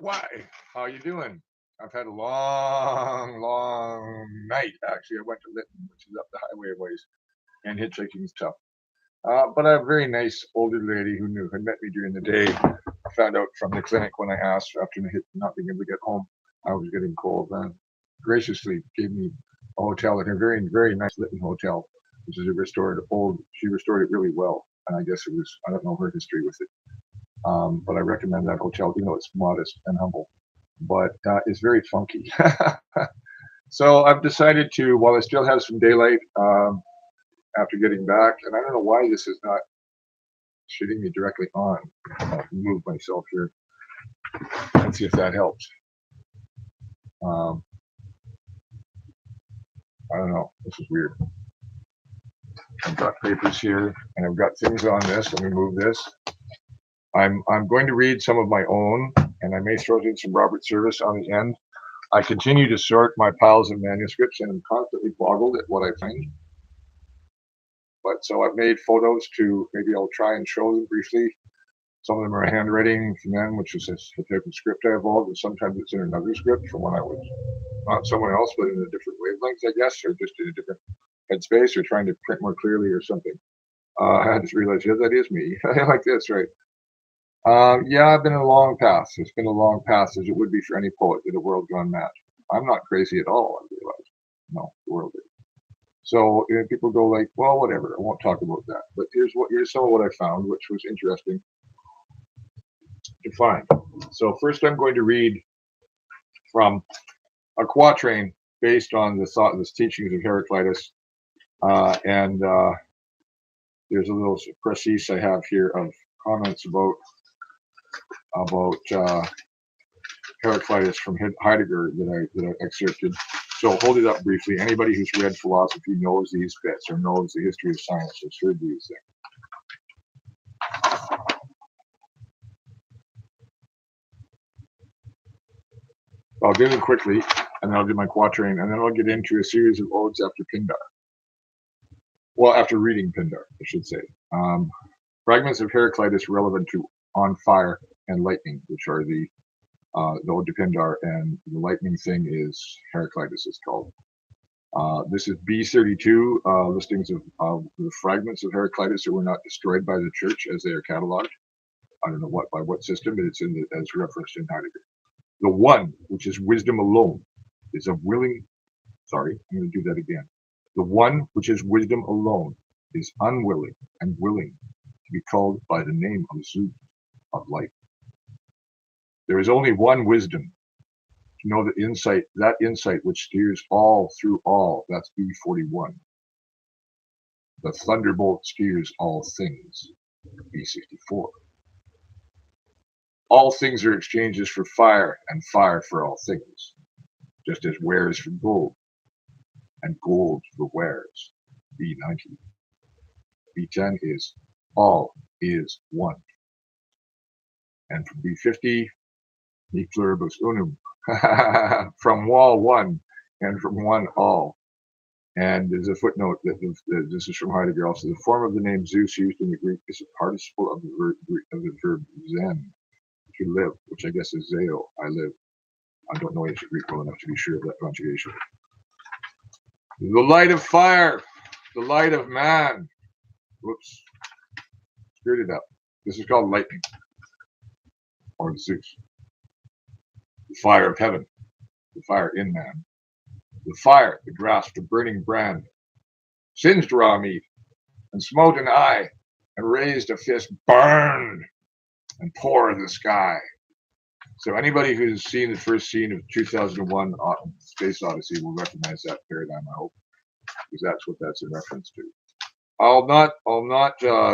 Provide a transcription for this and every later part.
Why? How you doing? I've had a long, long night. Actually, I went to Lytton, which is up the highway a ways, and hitchhiking's tough. But I have a very nice older lady who had met me during the day. I found out from the clinic when I asked after not being able to get home, I was getting cold. And graciously gave me a hotel at a very, very nice Lytton hotel, which is a restored old. She restored it really well, and I guess it was. I don't know her history with it, but I recommend that hotel, even though it's modest and humble. But it's very funky. So I've decided to, while I still have some daylight after getting back, and I don't know why this is not shooting me directly on. I'll move myself here and see if that helps. I don't know. This is weird. I've got papers here, and I've got things on this. Let me move this. I'm going to read some of my own, and I may throw in some Robert Service on the end. I continue to sort my piles of manuscripts, and I'm constantly boggled at what I find. But so I've made photos to, maybe I'll try and show them briefly. Some of them are handwriting from them, which is a type of script I evolved, and sometimes it's in another script from when I was not someone else, but in a different wavelength, I guess, or just in a different headspace, or trying to print more clearly or something. I just realized, yeah, that is me. I like this, right? Yeah, I've been in a long path. It's been a long path, as it would be for any poet in a world gone mad. I'm not crazy at all, I realize. No, the world is. So people go like, well, whatever. I won't talk about that. But here's some of what I found, which was interesting to find. So first, I'm going to read from a quatrain based on the teachings of Heraclitus, and there's a little précis I have here of comments about Heraclitus from Heidegger that I excerpted. So hold it up briefly. Anybody who's read philosophy knows these bits or knows the history of science has heard these things. I'll do them quickly, and then I'll do my quatrain, and then I'll get into a series of odes after Pindar. Well, after reading Pindar, I should say. Fragments of Heraclitus relevant to On Fire and Lightning, which are the ode to Pindar, and the lightning thing is Heraclitus, it's called. This is B32, listings of the fragments of Heraclitus that were not destroyed by the church as they are cataloged. I don't know by what system, but it's as referenced in Heidegger. The one, which is wisdom alone, is I'm going to do that again. The one, which is wisdom alone, is unwilling and willing to be called by the name of Zeus, of light. There is only one wisdom, to know that insight which steers all through all. That's B41. The thunderbolt steers all things, B64. All things are exchanges for fire, and fire for all things, just as wares for gold, and gold for wares, B90. B10 is all is one. And from B50, mi pluribus unum, from wall one, and from one all. And there's a footnote that this is from Heidegger also. The form of the name Zeus used in the Greek is a participle of the verb zen, to live, which I guess is zeo, I live. I don't know ancient Greek well enough to be sure of that conjugation. The light of fire, the light of man. Whoops. Screwed it up. This is called lightning, or Zeus. The fire of heaven, the fire in man. The fire that grasped a burning brand, singed raw meat, and smote an eye, and raised a fist, burned, and poured the sky. So anybody who's seen the first scene of 2001 Space Odyssey will recognize that paradigm, I hope, because that's what that's in reference to. I'll not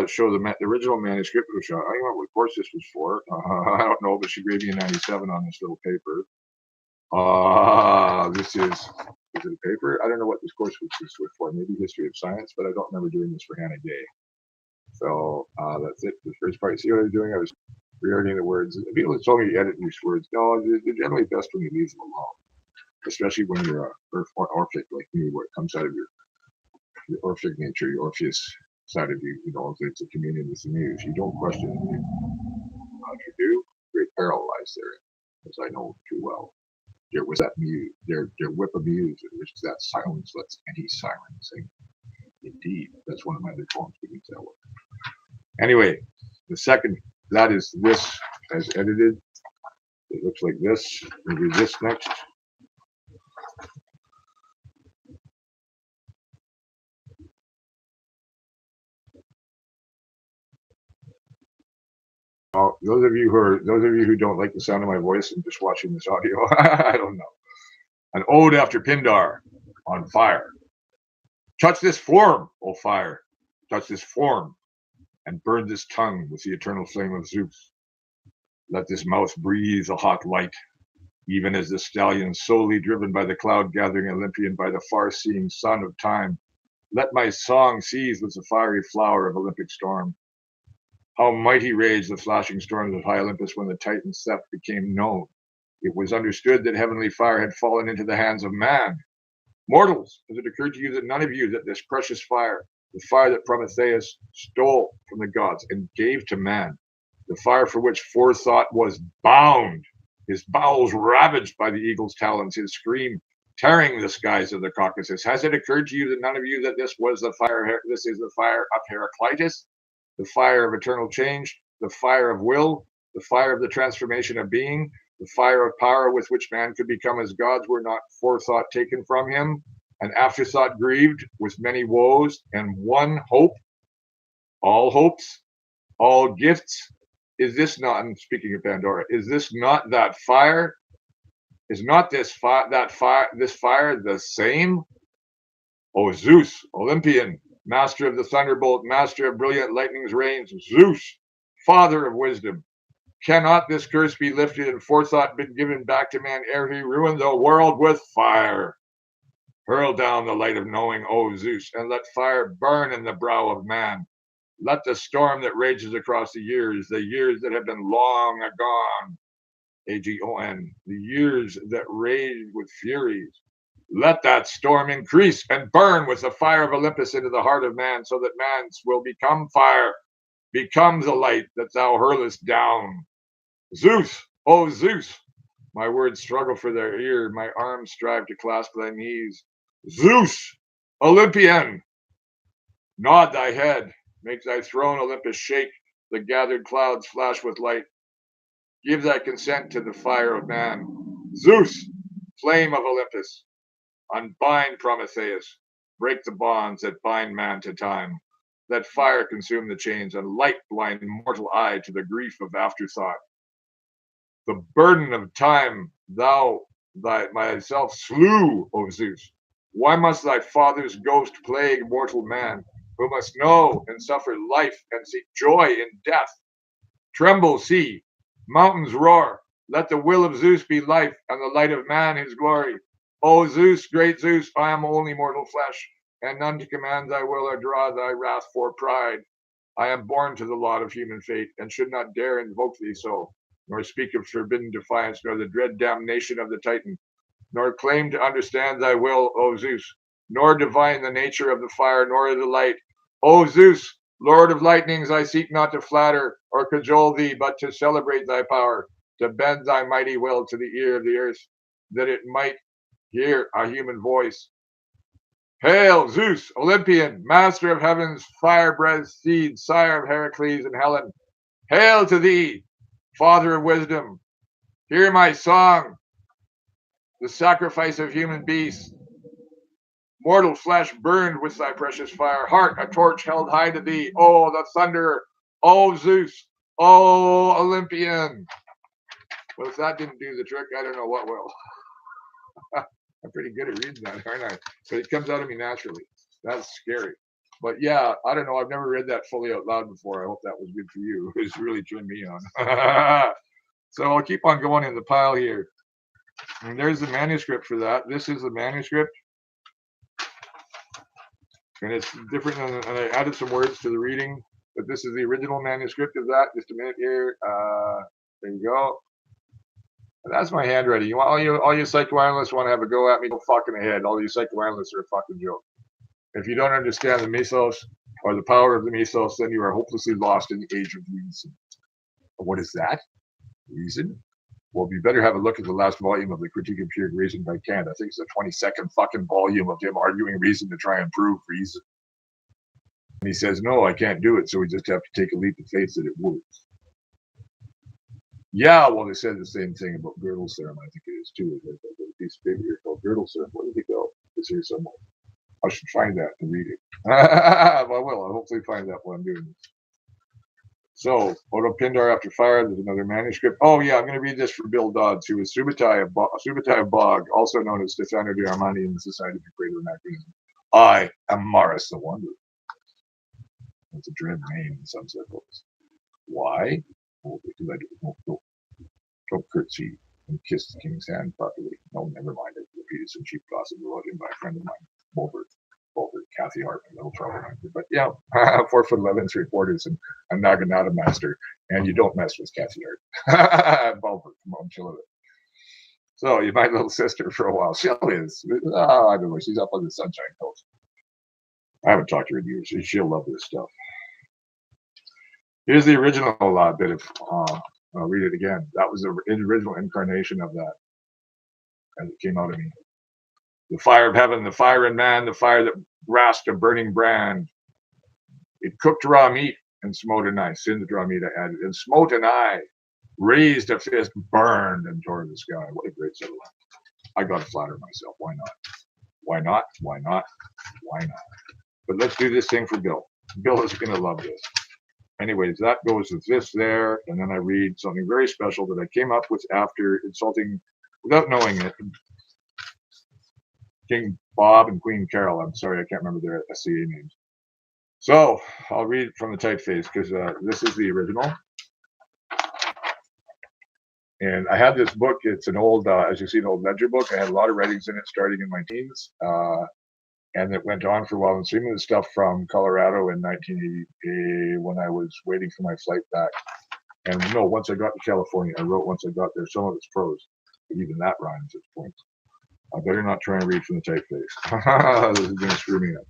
show the original manuscript, which I don't know what course this was for. I don't know, but she gave me a 97 on this little paper. This is it a paper? I don't know what this course was for. Maybe history of science, but I don't remember doing this for Hannah Day. So that's it. The first part. See what I was doing? I was reordering the words. People have told me to edit these words. No, they're generally best when you leave them alone, especially when you're Orphic like me, where it comes out of your Orphic nature, your Orpheus side of you. You know, it's a communion with the muse. You don't question anything. If you do, great peril lies therein. as I know too well. There was that muse, their whip of muse, which is that silence lets any siren sing. Indeed, that's one of my other poems begins that way. Anyway, the second, that is this as edited. It looks like this. Maybe this next. Oh, those of you who don't like the sound of my voice and just watching this audio, I don't know. An ode after Pindar on fire. Touch this form, O fire. Touch this form, and burn this tongue with the eternal flame of Zeus. Let this mouth breathe a hot light, even as the stallion solely driven by the cloud-gathering Olympian by the far-seeing sun of time. Let my song seize with the fiery flower of Olympic storm. How mighty raged the flashing storms of high Olympus when the Titan's theft became known. It was understood that heavenly fire had fallen into the hands of man. Mortals, has it occurred to you that none of you that this precious fire, the fire that Prometheus stole from the gods and gave to man, the fire for which forethought was bound, his bowels ravaged by the eagle's talons, his scream tearing the skies of the Caucasus, has it occurred to you that none of you that this is the fire of Heraclitus, the fire of eternal change, the fire of will, the fire of the transformation of being, the fire of power with which man could become as gods were not forethought taken from him, an afterthought grieved with many woes, and one hope, all hopes, all gifts. Is this not, and speaking of Pandora, is this not that fire? Is not this fire the same? O Zeus, Olympian, master of the thunderbolt, master of brilliant lightning's rains, Zeus, father of wisdom, cannot this curse be lifted and forethought been given back to man ere he ruin the world with fire? Hurl down the light of knowing, O Zeus, and let fire burn in the brow of man. Let the storm that rages across the years that have been long agone, AGON, the years that rage with furies, let that storm increase and burn with the fire of Olympus into the heart of man, so that man's will become fire, become the light that thou hurlest down. Zeus, O Zeus, my words struggle for their ear, my arms strive to clasp thy knees. Zeus, Olympian, nod thy head, make thy throne Olympus shake, the gathered clouds flash with light. Give thy consent to the fire of man. Zeus, flame of Olympus, unbind Prometheus, break the bonds that bind man to time. Let fire consume the chains and light blind mortal eye to the grief of afterthought. The burden of time thou myself slew, O Zeus. Why must thy father's ghost plague mortal man, who must know and suffer life and seek joy in death? Tremble, sea, mountains roar. Let the will of Zeus be life, and the light of man his glory. O Zeus, great Zeus, I am only mortal flesh, and none to command thy will or draw thy wrath for pride. I am born to the lot of human fate, and should not dare invoke thee so, nor speak of forbidden defiance, nor the dread damnation of the Titan, nor claim to understand thy will, O Zeus, nor divine the nature of the fire, nor the light. O Zeus, Lord of lightnings, I seek not to flatter or cajole thee, but to celebrate thy power, to bend thy mighty will to the ear of the earth, that it might hear a human voice. Hail, Zeus, Olympian, master of heaven's fire-breathed steed, sire of Heracles and Helen. Hail to thee, father of wisdom. Hear my song, the sacrifice of human beasts. Mortal flesh burned with thy precious fire, heart a torch held high to thee. Oh, the thunderer, oh Zeus, oh Olympian. Well, if that didn't do the trick, I don't know what will. I'm pretty good at reading that, aren't I? But it comes out of me naturally. That's scary. But yeah, I don't know. I've never read that fully out loud before. I hope that was good for you. It's really turned me on. So I'll keep on going in the pile here. And there's the manuscript for that. This is the manuscript. And it's different, and I added some words to the reading. But this is the original manuscript of that. Just a minute here. There you go. And that's my handwriting. You want all you psychoanalysts want to have a go at me? Go fucking ahead. All you psychoanalysts are a fucking joke. If you don't understand the mythos or the power of the mythos, then you are hopelessly lost in the age of reason. What is that? Reason? Well, you better have a look at the last volume of the Critique of Pure Reason by Kant. I think it's the 22nd fucking volume of him arguing reason to try and prove reason. And he says, no, I can't do it, so we just have to take a leap of faith that it works. Yeah, well, they said the same thing about girdle serum, I think it is too. There's a piece of paper here called girdle serum. Where did it go? It's here somewhere. I should find that and read it. I will. I'll hopefully find that while I'm doing this. So, Odo Pindar after fire, there's another manuscript. Oh, yeah, I'm going to read this for Bill Dodds, who is Subutai of Bog, also known as Stefano de Armani in the Society for Creative Anachronism. I am Morris the Wanderer. That's a dread name in some circles. Why? Oh, because I don't curtsy and kiss the king's hand properly. No, never mind. I repeated some cheap gossip about him by a friend of mine, Bulbert, Kathy Hartman, little troublemaker. But yeah, 4'11", 3/4, and a Naginata master, and you don't mess with Kathy Hartman. Bulbert, come on, chill with it. So you my little sister for a while. She is. I don't know. She's up on the Sunshine Coast. I haven't talked to her in years. She'll love this stuff. Here's the original bit of. I'll read it again. That was the original incarnation of that, as it came out of me. The fire of heaven, the fire in man, the fire that grasped a burning brand. It cooked raw meat and smote an eye. Sinned raw meat I added, and smote an eye. Raised a fist, burned, and tore the sky. What a great set of lines. I got to flatter myself. Why not? Why not? Why not? Why not? But let's do this thing for Bill. Bill is going to love this. Anyways, that goes with this there, and then I read something very special that I came up with after insulting, without knowing it, King Bob and Queen Carol. I'm sorry, I can't remember their SCA names. So I'll read from the typeface because this is the original. And I had this book. It's an old, as you see, an old ledger book. I had a lot of writings in it starting in my teens. And it went on for a while. And some of the stuff from Colorado in 1980 when I was waiting for my flight back. And no, once I got to California, I wrote once I got there. Some of it's prose, but even that rhymes at points. I better not try and read from the typeface. This is going to screw me up.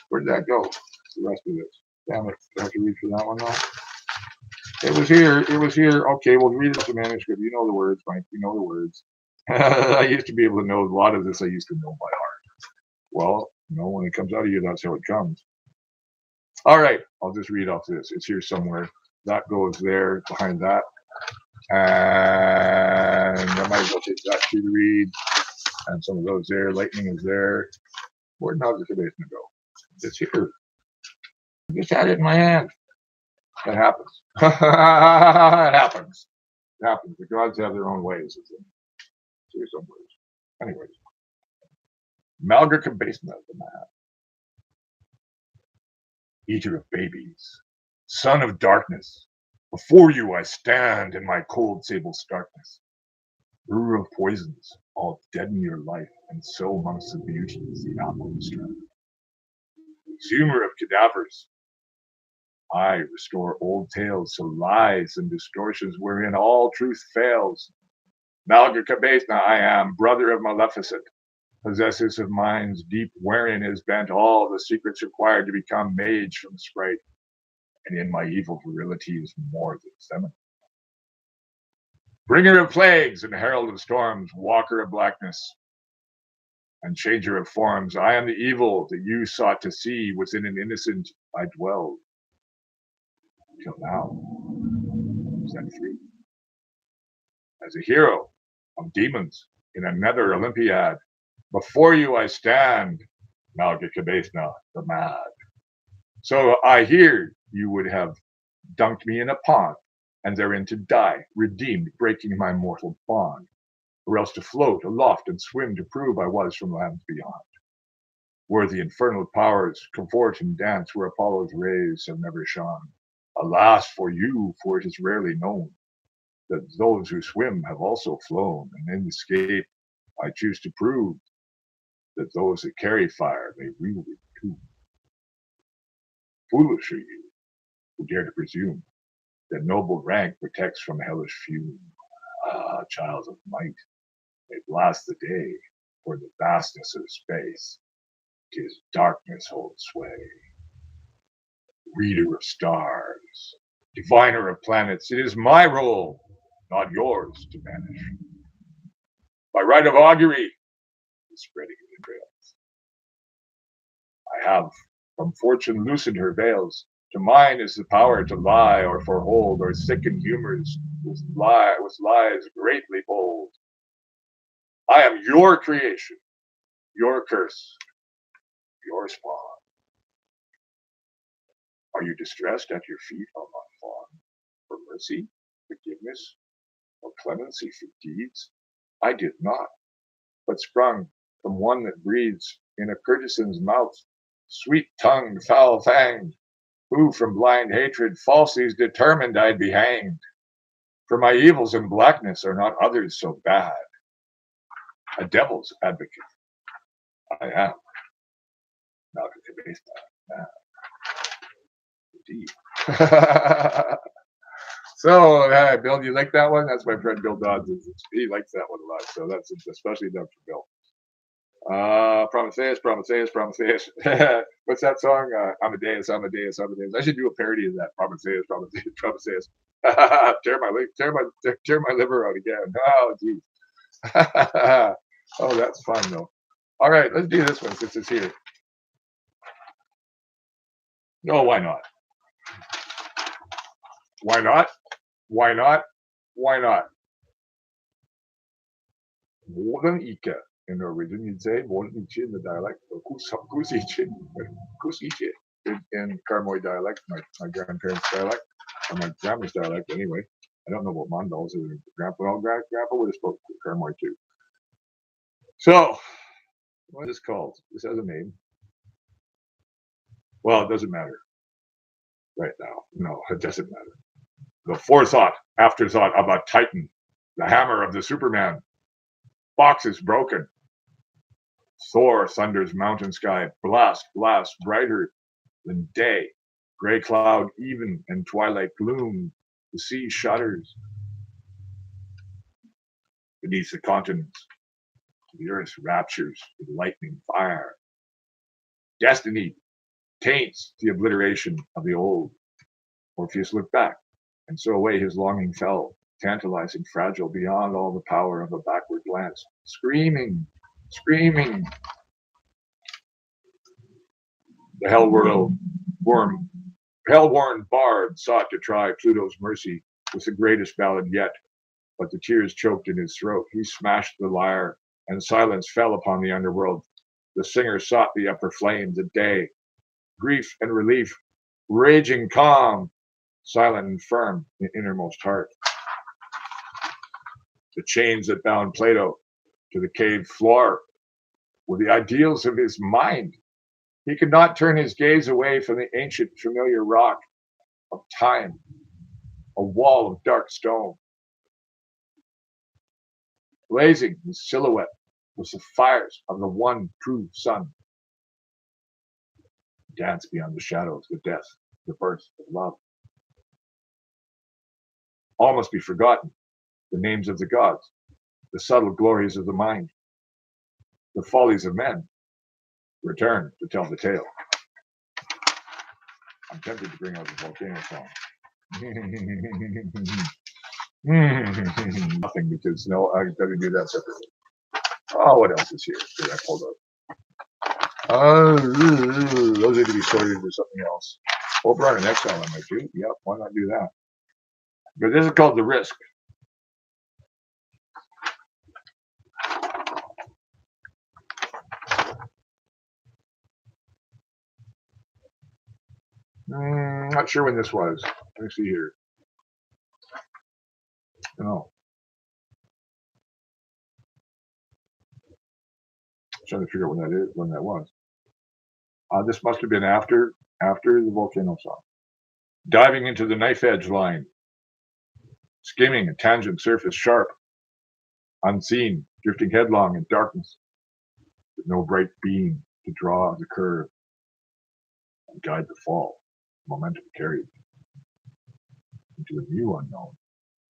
Where did that go? The rest of this. Damn it. Do I have to read for that one now? It was here. It was here. Okay, well, read it as a manuscript. You know the words, Mike. You know the words. I used to be able to know a lot of this. I used to know by heart. Well, you know, when it comes out of you, that's how it comes. All right. I'll just read off this. It's here somewhere. That goes there behind that. And I might as well take that to read. And some of those there. Lightning is there. Where did the basement go? It's here. I just had it in my hand. That happens. It happens. It happens. The gods have their own ways. It's here some ways. Anyways. Malgar Cabesna, the man. Eater of babies. Son of darkness. Before you I stand in my cold sable starkness. Brewer of poisons, all deaden your life, and sow amongst the beauties the apple of strife. Consumer of cadavers, I restore old tales to lies and distortions wherein all truth fails. Malgar Cabesna I am, brother of Maleficent, possessors of minds deep wherein is bent all the secrets required to become mage from sprite, and in my evil virility is more than feminine. Bringer of plagues and herald of storms, walker of blackness, and changer of forms, I am the evil that you sought to see. Within an innocent I dwelled, till now, set free. As a hero of demons in another Olympiad, before you I stand, Malgar Cabesna, the mad. So I hear you would have dunked me in a pond, and therein to die, redeemed, breaking my mortal bond, or else to float aloft and swim to prove I was from lands beyond. Where the infernal powers cavort and dance where Apollo's rays have never shone. Alas for you, for it is rarely known that those who swim have also flown, and in escape I choose to prove that those that carry fire may wield it too. Foolish are you who dare to presume that noble rank protects from hellish fume. Ah, child of might, may blast the day, for the vastness of space, 'tis darkness holds sway. Reader of stars, diviner of planets, it is my role not yours to vanish. By right of augury is spreading the trails. I have from fortune loosened her veils. To mine is the power to lie or forehold or sicken humors with lies greatly bold. I am your creation, your curse, your spawn. Are you distressed at your feet on my fawn? For mercy, forgiveness, or clemency for deeds I did not, but sprung from one that breathes in a courtesan's mouth, sweet-tongued, foul-fanged, who from blind hatred falsely is determined I'd be hanged. For my evils and blackness are not others so bad. A devil's advocate I am, not a debased man. Indeed. So, Bill, do you like that one? That's my friend Bill Dodds. He likes that one a lot. So that's especially done for Bill. Prometheus. What's that song? Amadeus. I should do a parody of that. Prometheus. Tear my liver out again. Oh, geez. Oh, that's fun though. All right, let's do this one since it's here. No, why not? Why not? Why not? Why not? Hvordan ikke in Norwegian, you'd say, hvordan ikke in the dialect, kus ikke in Karmoy dialect, my grandparents' dialect, or my grandma's dialect anyway. I don't know what Mondals or Grandpa would have spoken Karmoy too. So, what is this called? This has a name. Well, it doesn't matter right now. No, it doesn't matter. The afterthought of a Titan, the hammer of the Superman. Box is broken. Thor thunders mountain sky, blast, brighter than day. Gray cloud even and twilight gloom. The sea shudders. Beneath the continents, the earth raptures with lightning fire. Destiny taints the obliteration of the old. Orpheus looked back, and so away his longing fell, tantalizing, fragile, beyond all the power of a backward glance. Screaming. The hell-worn bard sought to try Pluto's mercy with the greatest ballad yet, but the tears choked in his throat. He smashed the lyre, and silence fell upon the underworld. The singer sought the upper flames of day. Grief and relief, raging calm, silent and firm in innermost heart. The chains that bound Plato to the cave floor were the ideals of his mind. He could not turn his gaze away from the ancient familiar rock of time, a wall of dark stone. Blazing his silhouette was the fires of the one true sun. Dance beyond the shadows, the death, the birth of love. All must be forgotten, the names of the gods, the subtle glories of the mind, the follies of men. Return to tell the tale. I'm tempted to bring out the volcano song. Nothing, because no, I better do that separately. Oh, what else is here that I pulled up? Those need to be sorted into something else. Over on an exile, I might do. Yep, why not do that? But this is called The Risk. Not sure when this was. Let me see here. No. I'm trying to figure out when that was. This must have been after the volcano song. Diving into the knife edge line. Skimming a tangent surface sharp. Unseen, drifting headlong in darkness. With no bright beam to draw the curve and guide the fall. Momentum carried into a new unknown,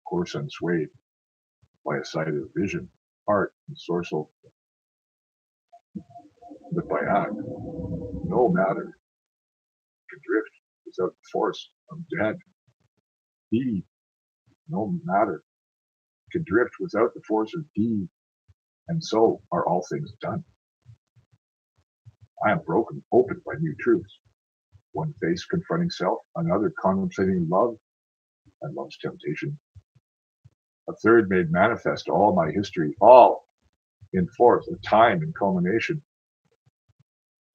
course unswayed by a sight of vision, heart, and sourceful, but by act, no matter can drift without the force of dead. He, no matter, adrift without the force of deed, and so are all things done. I am broken open by new truths. One face confronting self, another contemplating love and love's temptation. A third made manifest all my history, all in forth of time and culmination.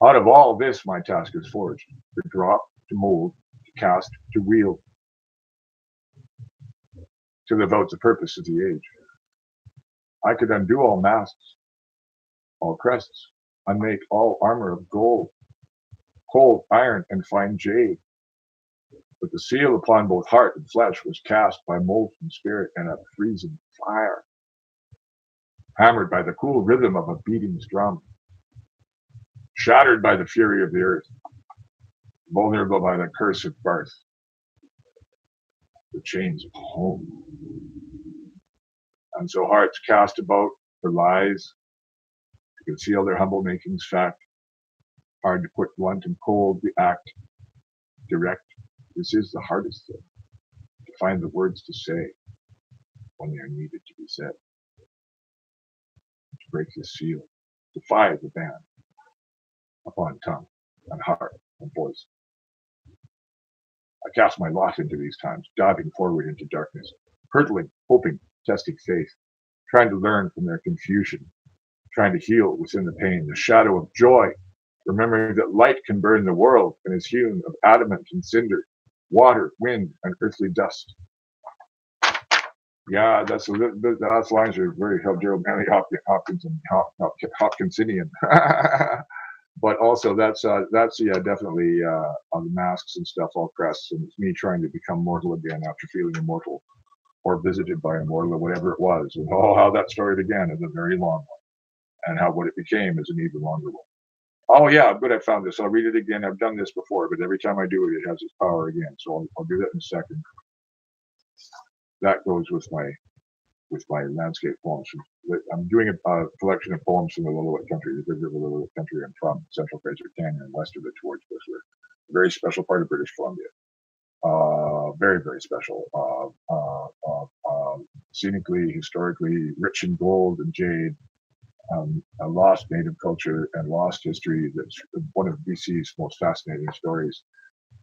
Out of all this my task is forged, to drop, to mold, to cast, to wield, to live out the purpose of the age. I could undo all masks, all crests, unmake all armor of gold, cold iron and fine jade. But the seal upon both heart and flesh was cast by molten spirit and a freezing fire, hammered by the cool rhythm of a beating drum, shattered by the fury of the earth, vulnerable by the curse of birth, the chains of home. And so hearts cast about for lies, to conceal their humble makings fact, hard to put blunt and cold the act, direct. This is the hardest thing, to find the words to say when they are needed to be said. To break this seal, defy the ban upon tongue and heart and voice. I cast my lot into these times, diving forward into darkness, hurtling, hoping, testing faith, trying to learn from their confusion, trying to heal within the pain, the shadow of joy, remembering that light can burn the world and is hewn of adamant and cinder, water, wind, and earthly dust. Yeah, the last lines are very Gerald Manley Hopkinsonian. But also that's definitely on the masks and stuff, all crests, and it's me trying to become mortal again after feeling immortal or visited by a mortal or whatever it was, and how that story began is a very long one, and how what it became is an even longer one. Oh yeah, good, I found this. I'll read it again. I've done this before, but every time I do it, it has its power again. So I'll do that in a second. That goes with my landscape poems. I'm doing a collection of poems from the Lillooet country, the bigger Lillooet country. I'm from Central Fraser Canyon and west of it towards Whistler. A very special part of British Columbia. Very, very special. Scenically, historically, rich in gold and jade. A lost native culture and lost history that's one of BC's most fascinating stories,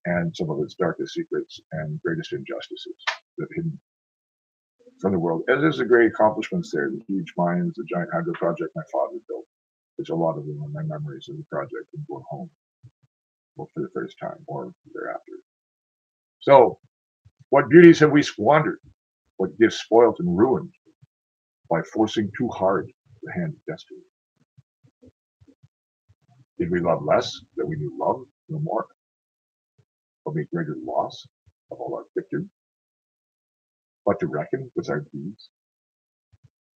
and some of its darkest secrets and greatest injustices that hidden from the world. And there's the great accomplishments there, the huge mines, the giant hydro project my father built. There's a lot of them in my memories of the project and going home, well, for the first time or thereafter. So, what beauties have we squandered? What gifts spoilt and ruined by forcing too hard the hand of destiny? Did we love less that we knew love no more? Of a greater loss of all our victory? But to reckon with our deeds?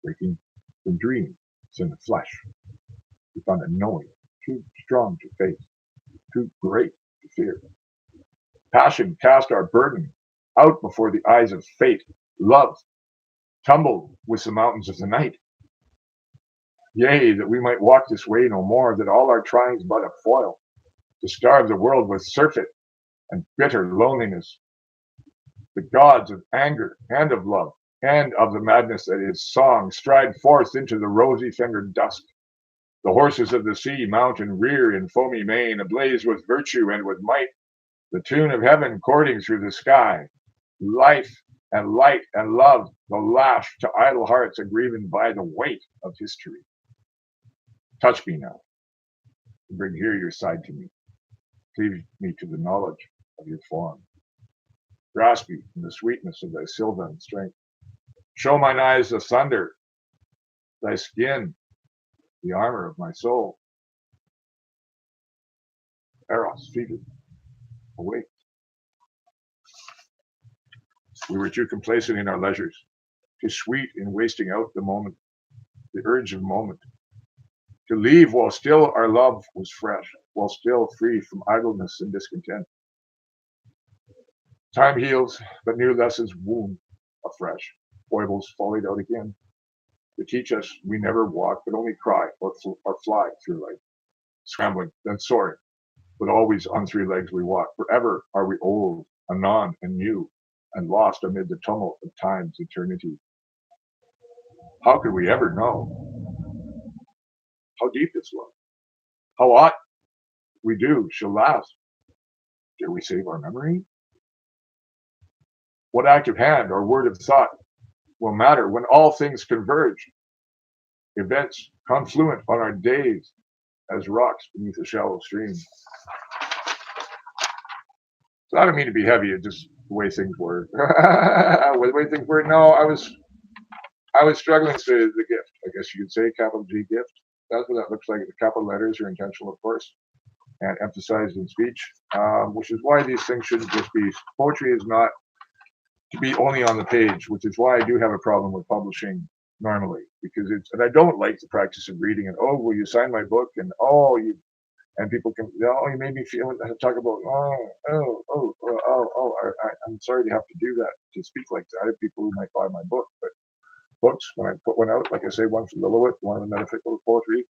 Waking from dreams in the flesh, we found a knowing too strong to face, too great to fear. Passion cast our burden out before the eyes of fate. Love tumbled with the mountains of the night. Yea, that we might walk this way no more, that all our tryings but a foil, to starve the world with surfeit and bitter loneliness. The gods of anger and of love and of the madness that is song stride forth into the rosy-fingered dusk. The horses of the sea mount and rear in foamy mane, ablaze with virtue and with might, the tune of heaven chording through the sky. Life and light and love, the lash to idle hearts aggrieved by the weight of history. Touch me now, and bring here your side to me. Cleave me to the knowledge of your form. Grasp me in the sweetness of thy sylvan strength. Show mine eyes the thunder, thy skin, the armor of my soul. Eros, seated, awake. We were too complacent in our leisures, too sweet in wasting out the moment, the urge of moment. To leave while still our love was fresh, while still free from idleness and discontent. Time heals, but new lessons wound afresh. Foibles volleyed out again. To teach us we never walk, but only cry or fly through life. Scrambling, then soaring, but always on three legs we walk. Forever are we old, anon and new, and lost amid the tumult of time's eternity. How could we ever know how deep is love? How ought we do shall last? Dare we save our memory? What active hand or word of thought will matter when all things converge, events confluent on our days as rocks beneath a shallow stream? So I don't mean to be heavy, it's just the way things were. The way things were, no, I was struggling to the gift, I guess you could say, capital G gift. That's what that looks like. The capital letters are intentional, of course, and emphasized in speech, which is why these things shouldn't just be, poetry is not to be only on the page, which is why I do have a problem with publishing normally, because and I don't like the practice of reading and, oh, will you sign my book? And, oh, and people can, oh, you made me feel, talk about, I'm sorry to have to do that, to speak like that. I have people who might buy my book, but books, when I put one out, like I say, one from Lillooet, one of the metaphysical poetry,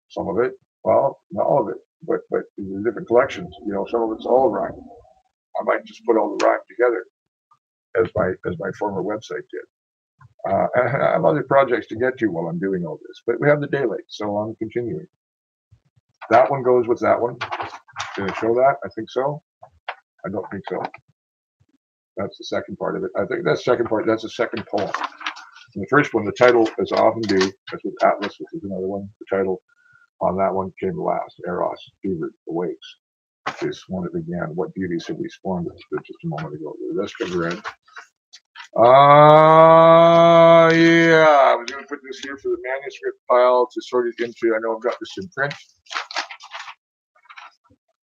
some of it, well, not all of it, but in different collections, some of it's all rhyme. I might just put all the rhyme together, as my former website did. And I have other projects to get to while I'm doing all this, but we have the daylight, so I'm continuing. That one goes with that one. Did I show that? I think so. I don't think so. That's the second part of it. I think that's the second part. That's the second poem. And the first one, the title, as I often do, as with Atlas, which is another one, the title on that one came last. Eros, fevered, awakes. This one that began, what beauties have we spawned just a moment ago. The rest of the red. Yeah, I was going to put this here for the manuscript pile to sort it into. I know I've got this in print.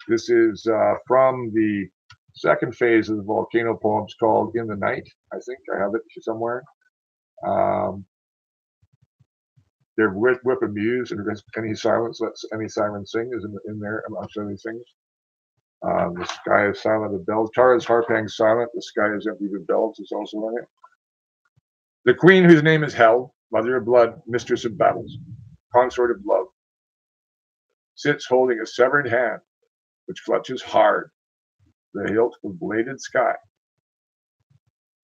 This is from the second phase of the volcano poems called In the Night. I think I have it somewhere. Their whip and muse, and any silence lets any siren sing is in there amongst other things. The sky is silent with bells. Tara's harpang silent. The sky is empty with bells is also in it. The queen whose name is Hell, mother of blood, mistress of battles, consort of love, sits holding a severed hand, which clutches hard the hilt of bladed sky,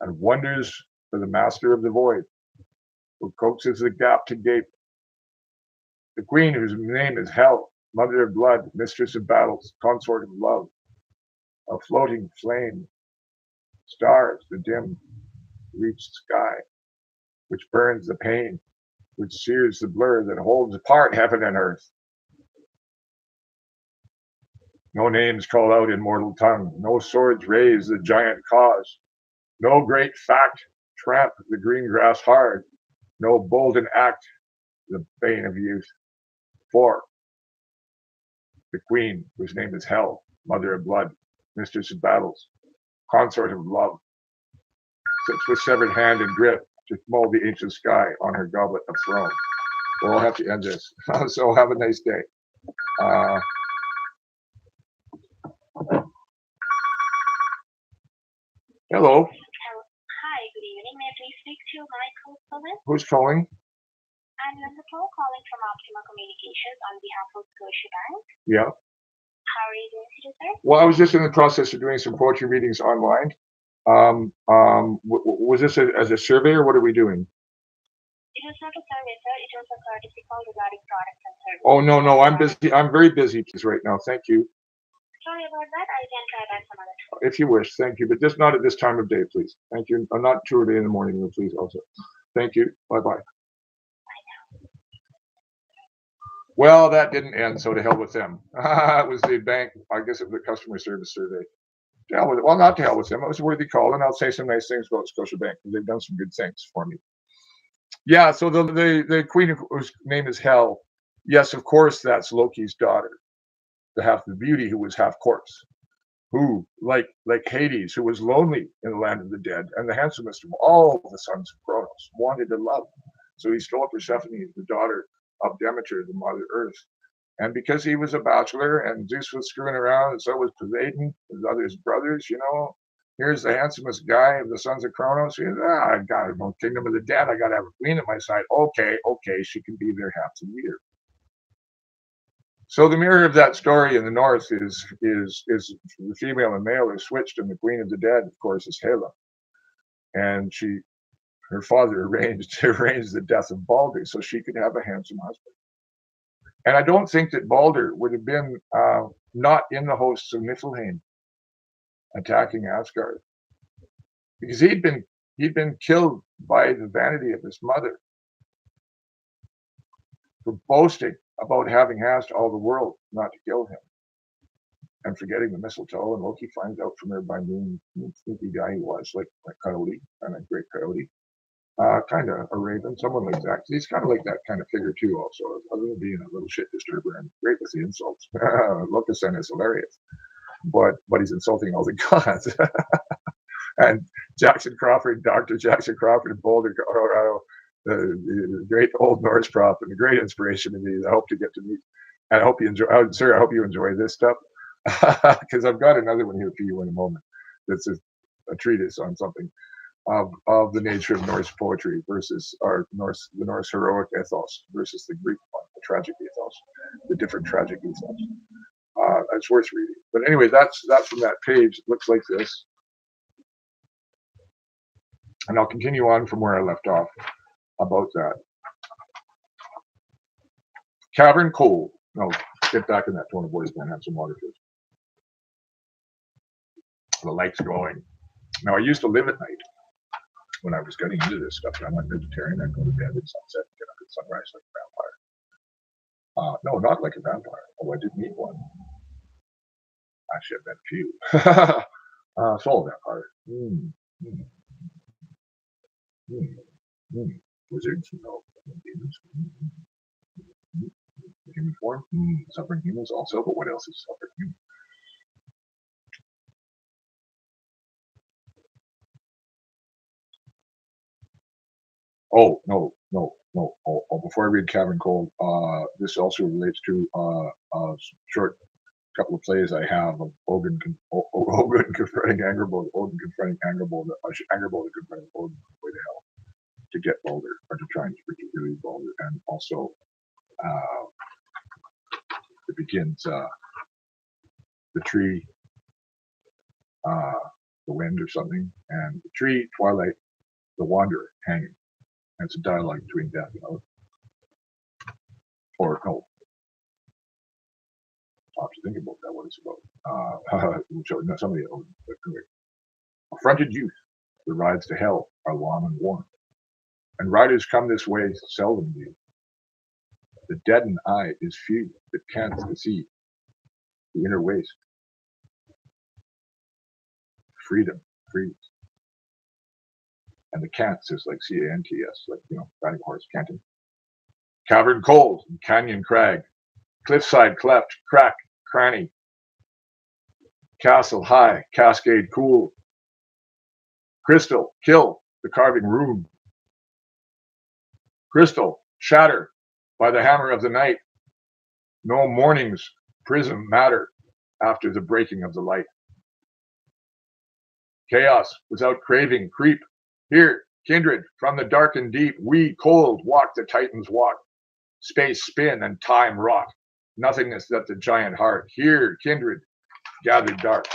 and wonders for the master of the void, who coaxes the gap to gape. The queen whose name is Hell, mother of blood, mistress of battles, consort of love, a floating flame, stars the dim reached sky, which burns the pain, which sears the blur that holds apart heaven and earth. No names call out in mortal tongue, no swords raise the giant cause, no great fact tramp the green grass hard, no bolden act the bane of youth. For the queen, whose name is Hell, mother of blood, mistress of battles, consort of love, sits with severed hand and grip to mold the ancient sky on her goblet of throne. Well, I'll have to end this. So have a nice day. Hello. Hi, good evening. May I please speak to Mike Cleven? Who's calling? I'm Linda Paul calling from Optima Communications on behalf of Scotiabank. Yeah. How are you doing today, sir? Well, I was just in the process of doing some poetry readings online. Was this as a survey, or what are we doing? It was not a survey, sir. It was a courtesy call regarding products and services. Oh, no, I'm busy. I'm very busy right now. Thank you. Sorry about that. I can try back some other time. If you wish, thank you. But just not at this time of day, please. Thank you. Not too early in the morning, please, also. Thank you. Bye-bye. Well, that didn't end, so to hell with them. It was the bank, I guess it was the customer service survey. To hell with it. Well, not to hell with them. It was a worthy call, and I'll say some nice things about Scotiabank because they've done some good things for me. Yeah, so the queen whose name is Hell, yes, of course, that's Loki's daughter, the half the beauty who was half corpse, who, like Hades, who was lonely in the land of the dead, and the handsomest of all the sons of Kronos, wanted to love. So he stole Persephone, the daughter of Demeter, the mother Earth. And because he was a bachelor and Zeus was screwing around, and so was Poseidon, his other's brothers, here's the handsomest guy of the sons of Kronos. He says, I got a kingdom of the dead. I got to have a queen at my side. Okay, she can be there half the year. So the mirror of that story in the north is the female and male are switched, and the queen of the dead, of course, is Hela. And she her father arranged the death of Balder so she could have a handsome husband. And I don't think that Balder would have been not in the hosts of Niflheim attacking Asgard, because he'd been killed by the vanity of his mother for boasting about having asked all the world not to kill him, and forgetting the mistletoe. And Loki finds out from her by being sneaky guy he was, like Coyote, kind of great Coyote, kind of a raven, someone like that. He's kind of like that kind of figure too, also, other than being a little shit disturber and great with the insults. Locusen is hilarious, but he's insulting all the gods. And Jackson Crawford, Dr. Jackson Crawford in Boulder, Colorado, the great Old Norse prophet, and a great inspiration to me. I hope to get to meet. And I hope you enjoy. Sir, I hope you enjoy this stuff, because I've got another one here for you in a moment. That's a treatise on something of the nature of Norse poetry versus the Norse heroic ethos versus the Greek one, the tragic ethos, the different tragic ethos. It's worth reading. But anyway, that's from that page. It looks like this. And I'll continue on from where I left off about that. Cavern Cold. No, get back in that tone of voice, then have some water first. The light's going. Now, I used to live at night when I was getting into this stuff. I went vegetarian. I'd go to bed at sunset and get up at sunrise like a vampire. No, not like a vampire. Oh, I did meet one. Actually, I've met a few. Soul vampire. Wizards, no. Demons. Human form. Suffering humans also, but what else is suffering human? Oh, no. Before I read Cavern Cold, this also relates to a short couple of plays I have of Odin confronting Angerbold, Odin confronting Angerbold, Angerbold confronting Odin on the way to hell to get Balder, or to try and particularly Balder, and also it begins the tree, the wind or something, and the tree, twilight, the wanderer hanging. And it's a dialogue between death and Odin. Or no. I'll have to think about that, what it's about. Somebody Odin. Affronted youth, the rides to hell are long and warm, and riders come this way seldom do. The deadened eye is few that can't see the inner waste. Freedom frees. And the cants is like C-A-N-T-S, like, riding horse, canting. Cavern cold, canyon crag, cliffside cleft, crack, cranny. Castle high, cascade cool. Crystal, kill, the carving room. Crystal, shatter by the hammer of the night. No morning's prism matter after the breaking of the light. Chaos without craving, creep. Here, kindred, from the dark and deep, we cold walk the Titan's walk. Space spin and time rock. Nothingness that the giant heart. Here, kindred, gathered dark.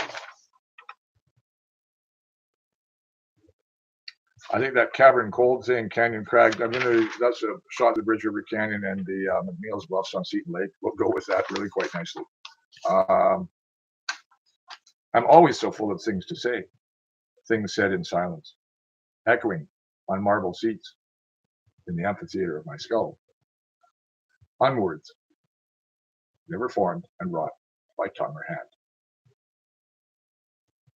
I think that Cavern Cold thing, Canyon Crag, that's a shot of the Bridge River Canyon and the McNeil's Bluffs on Seton Lake. We'll go with that really quite nicely. I'm always so full of things to say. Things said in silence, echoing on marble seats in the amphitheater of my skull. Unwords, never formed and wrought by tongue or hand.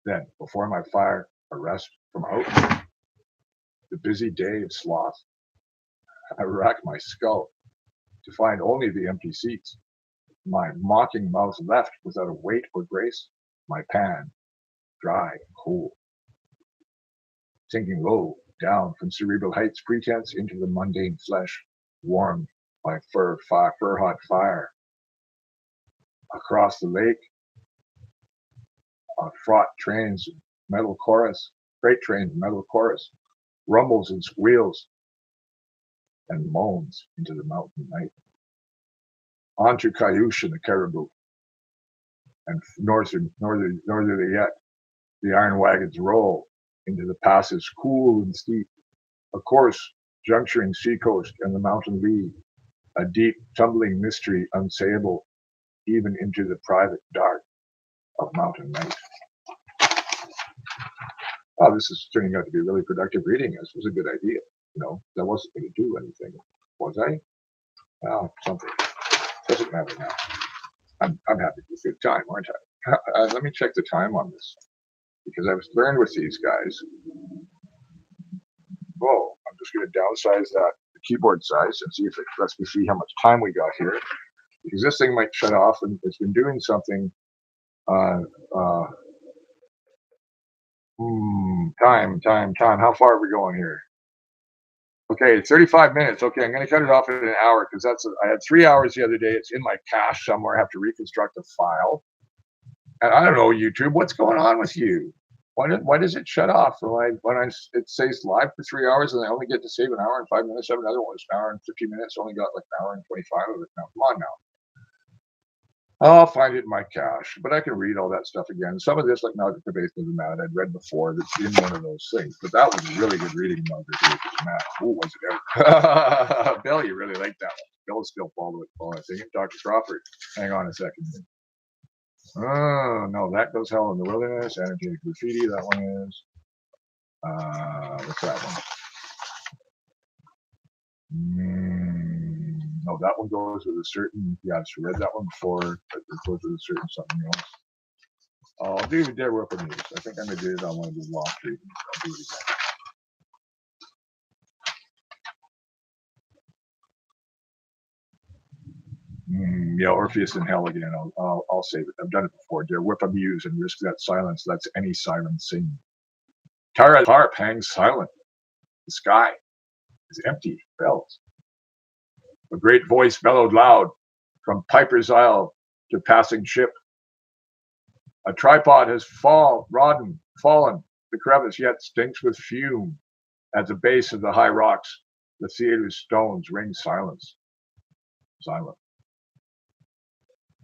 Then, before my fire, a rest from out the busy day of sloth, I rack my skull to find only the empty seats, my mocking mouth left without a weight or grace, my pan dry and cool. Sinking low down from cerebral heights pretense into the mundane flesh, warmed by fur-hot fire. Across the lake, fraught trains, metal chorus, freight trains, metal chorus, rumbles and squeals and moans into the mountain night. On to Cayush and the Caribou, and northerly yet, the iron wagons roll into the passes cool and steep, A course juncturing seacoast and the mountain lee, a deep, tumbling mystery unsayable, even into the private dark of mountain night. Oh, this is turning out to be really productive reading. This was a good idea. I wasn't going to do anything, was I? Oh, something. Doesn't matter now. I'm happy with good time, aren't I? Let me check the time on this, because I've learned with these guys. Whoa, I'm just going to downsize the keyboard size and see if it lets me see how much time we got here, because this thing might shut off, and it's been doing something. Time. How far are we going here? Okay, 35 minutes. Okay, I'm going to cut it off in an hour, because I had 3 hours the other day. It's in my cache somewhere. I have to reconstruct the file. And I don't know, YouTube, what's going on with you? Why does it shut off it says live for 3 hours, and I only get to save an hour and 5 minutes? I have another one. It's an hour and 50 minutes. Only got like an hour and 25 of it now. Come on now. I'll find it in my cache, but I can read all that stuff again. Some of this, like Malcolm the Basement of Mad, I'd read before. That's in one of those things. But that was really good reading, Malcolm the Basement of Mad. Oh, was it ever? Bill, you really like that one. Bill is still following I think. Dr. Crawford. Hang on a second. Oh, no, that goes Hell in the Wilderness. Energetic Graffiti, that one is. What's that one? No, that one goes with a certain, I've read that one before, but it goes with a certain something else. I'll do the Dead Weapon News. I think I'm going to do it on one of the lost readings. I'll do it again. Yeah, Orpheus in Hell again. I'll save it. I've done it before. Dare whip a muse and risk that silence lets any siren sing. Tara's harp hangs silent. The sky is empty bells. A great voice bellowed loud from Piper's Isle to passing ship. A tripod has fallen. The crevice yet stinks with fume. At the base of the high rocks, the theater's stones ring silence. Silent.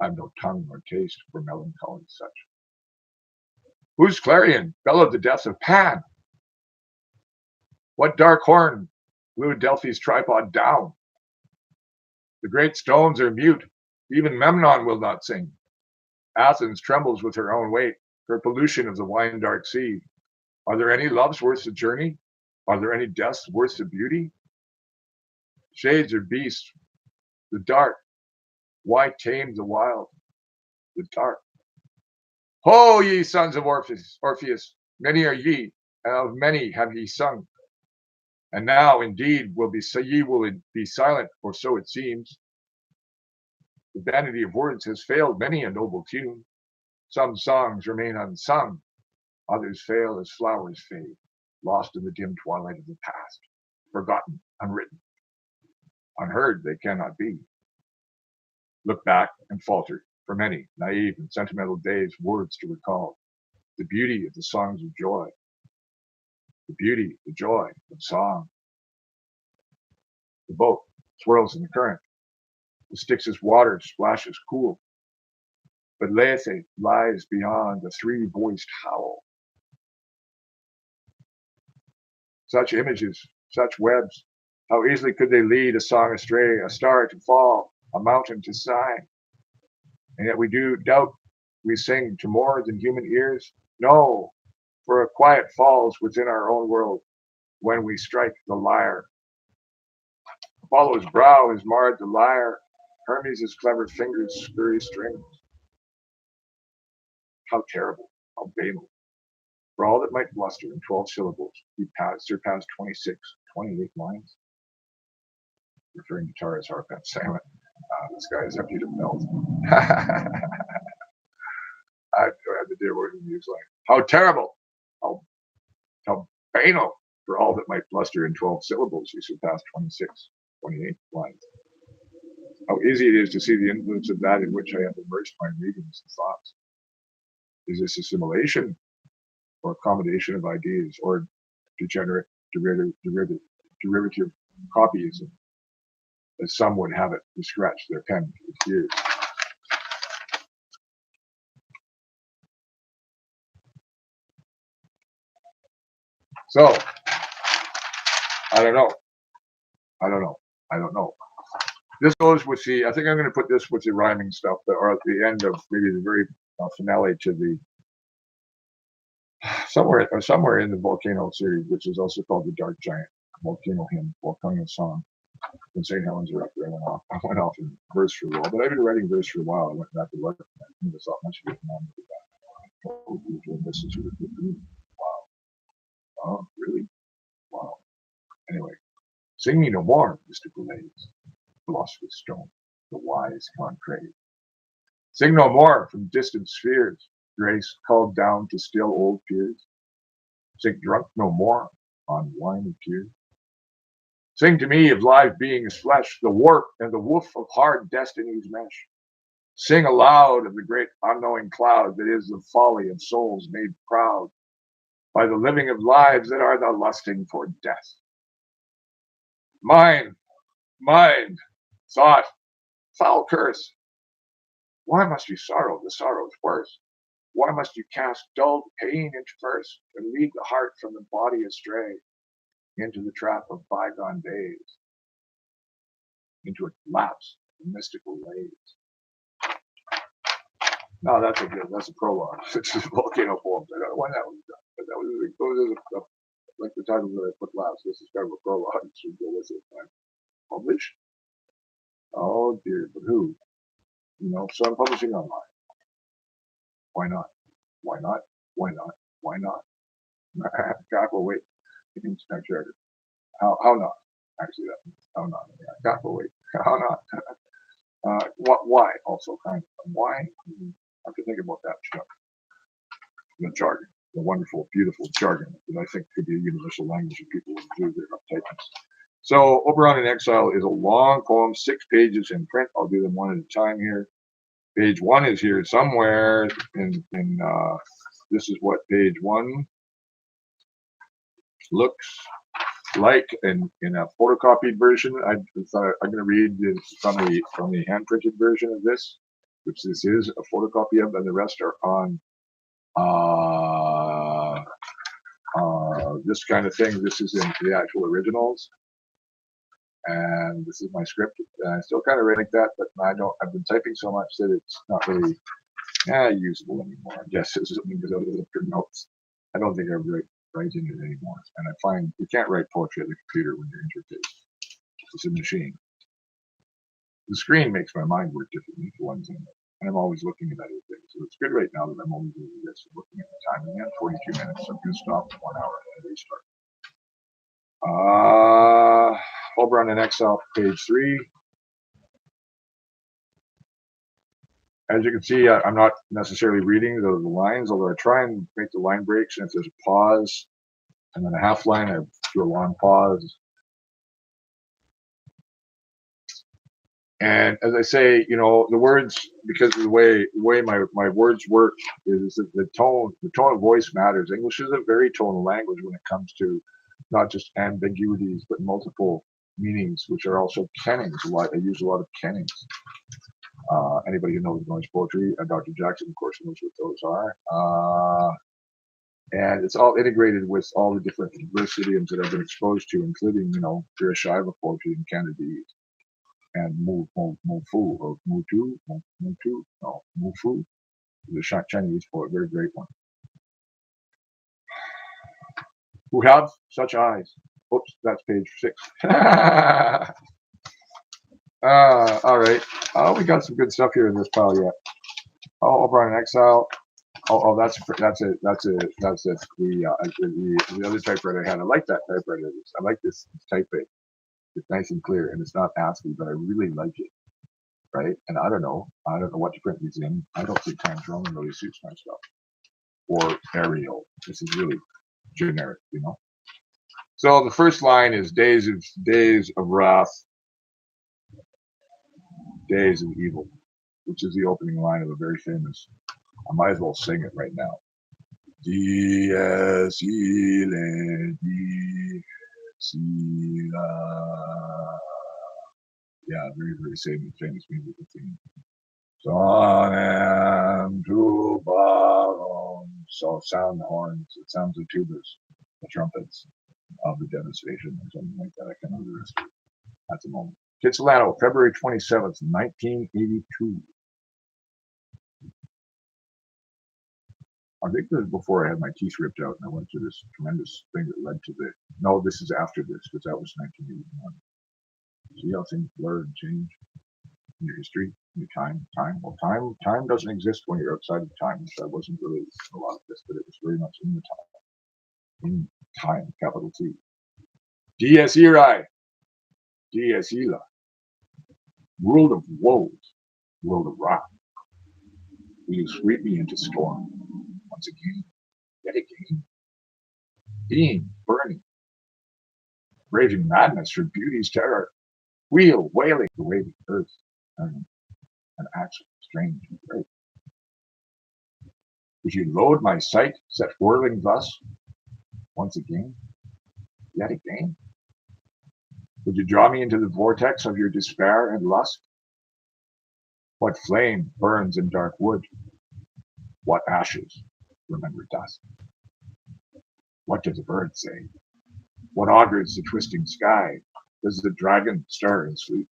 I've no tongue nor taste for melancholy such. Whose clarion bellowed the death of Pan? What dark horn blew Delphi's tripod down? The great stones are mute. Even Memnon will not sing. Athens trembles with her own weight, her pollution of the wine-dark sea. Are there any loves worth the journey? Are there any deaths worth the beauty? Shades or beasts, the dark. Why tame the wild? The dark. Ho, ye sons of Orpheus, many are ye, and of many have ye sung. And now, indeed, ye will be silent, or so it seems. The vanity of words has failed many a noble tune. Some songs remain unsung, others fail as flowers fade, lost in the dim twilight of the past, forgotten, unwritten. Unheard they cannot be. Look back and falter for many naive and sentimental days, words to recall. The beauty of the songs of joy. The beauty, the joy of song. The boat swirls in the current. The Styx's water splashes cool. But Lethe lies beyond the three-voiced howl. Such images, such webs, how easily could they lead a song astray, a star to fall, a mountain to sigh? And yet we do doubt we sing to more than human ears? No, for a quiet falls within our own world when we strike the lyre. Apollo's brow has marred the lyre. Hermes' clever fingers scurry strings. How terrible, how banal. For all that might bluster in 12 syllables, he surpassed 26, 28 lines. Referring to Tara's harp and silent. This guy is empty to melt. I had the dear word in the news line. How terrible, how banal. For all that might bluster in 12 syllables, he surpassed 26, 28 lines. How easy it is to see the influence of that in which I have immersed my readings and thoughts. Is this assimilation, or accommodation of ideas, or degenerate, derivative copyism, as some would have it, to scratch their pen with ears? So, I don't know. I don't know. I don't know. This goes with the, I think I'm going to put this with the rhyming stuff, or at the end of maybe the very finale to the, somewhere in the Volcano series, which is also called the Dark Giant Volcano Hymn, Volcano Song. When St. Helens are up there, I went off in verse for a while, but I've been writing verse for a while. I went back to look at it. I never thought much of it. This is wow. Oh, really? Wow. Anyway, sing me no more, Mr. Blaze, philosopher's stone, the wise concrete. Sing no more from distant spheres, grace called down to still old fears. Sing drunk no more on wine of tears. Sing to me of live beings' flesh, the warp and the woof of hard destiny's mesh. Sing aloud of the great unknowing cloud that is the folly of souls made proud by the living of lives that are the lusting for death. Mind, thought, foul curse. Why must you sorrow the sorrow's worst? Why must you cast dull pain into verse and lead the heart from the body astray into the trap of bygone days, into a lapse of mystical ways? No, that's a prologue. It's a volcano poems. I don't know when that was done, but that was like the title that I put last. This is kind of a prologue. So go with it. Publish? Oh dear, but who? So I'm publishing online. Why not? Why not? Why not? Why not? God will wait. How not? Actually, that means how not? God will wait. How not? Why? Also, kind of why? I have to think about that stuff. The jargon, the wonderful, beautiful jargon that I think could be a universal language of people who do their typings. So, Oberon in Exile is a long poem, 6 pages in print. I'll do them one at a time here. Page 1 is here somewhere in this is what page 1 looks like in a photocopied version. I'm going to read this from the hand printed version of this, which this is a photocopy of, and the rest are on this kind of thing. This is in the actual originals, and this is my script. I still kind of write like that, but I've been typing so much that it's not really usable anymore. I guess it's something because I look for notes. I don't think I write in it anymore. And I find you can't write poetry at the computer when you're interfaced. It's a machine. The screen makes my mind work differently for one thing. And I'm always looking at other things. So it's good right now that I'm only doing this and looking at the time. And 42 minutes. So I'm going to stop for 1 hour and restart. Oberon in Exile, page 3. As you can see, I'm not necessarily reading the lines, although I try and make the line breaks. And if there's a pause and then a half line, I do a long pause. And as I say, the words, because of the way my words work, is that the tone of voice matters. English is a very tonal language when it comes to not just ambiguities, but multiple meanings, which are also kennings. I use a lot of kennings. Anybody who knows noise poetry, Dr. Jackson, of course, knows what those are. And it's all integrated with all the different verse idioms that I've been exposed to, including, Virashaiva poetry and Candidese, and Mufu, or Mutu, no, Mufu, the Chinese poet, very great one. Who have such eyes. Oops, that's page 6. All right. We got some good stuff here in this pile yet. Oberon in Exile. That's it. The other typewriter I had. I like that typewriter. I like this typeface. It's nice and clear, and it's not ASCII, but I really like it. Right? And I don't know what to print these in. I don't think Times Roman really suits my stuff. Or Arial. This is really generic, So the first line is days of wrath, days of evil, which is the opening line of a very famous. I might as well sing it right now. Dies ille, dies illa. Yeah, very, very famous musical theme. Sonem tubarum. So sound the horns, it sounds the tubas, the trumpets. of the devastation or something like that. I can't remember the rest of it at the moment. Kitsilano, February 27th, 1982. I think this was before I had my teeth ripped out and I went through this tremendous thing that led to the. No, this is after this because that was 1981. See how things blur and change in your history, in your time. Well, time doesn't exist when you're outside of time. So I wasn't really a lot of this, but it was very much in the time. In time, capital T. Dies irae, dies illa. World of woes, world of wrath. Will you sweep me into storm once again, yet again? Being, burning, raging madness for beauty's terror. Wheel, wailing, the waving earth, an action strange and great. Would you load my sight, set whirling thus, once again, yet again? Would you draw me into the vortex of your despair and lust? What flame burns in dark wood? What ashes remember dust? What does the bird say? What augurs the twisting sky? Does the dragon stir in sleep?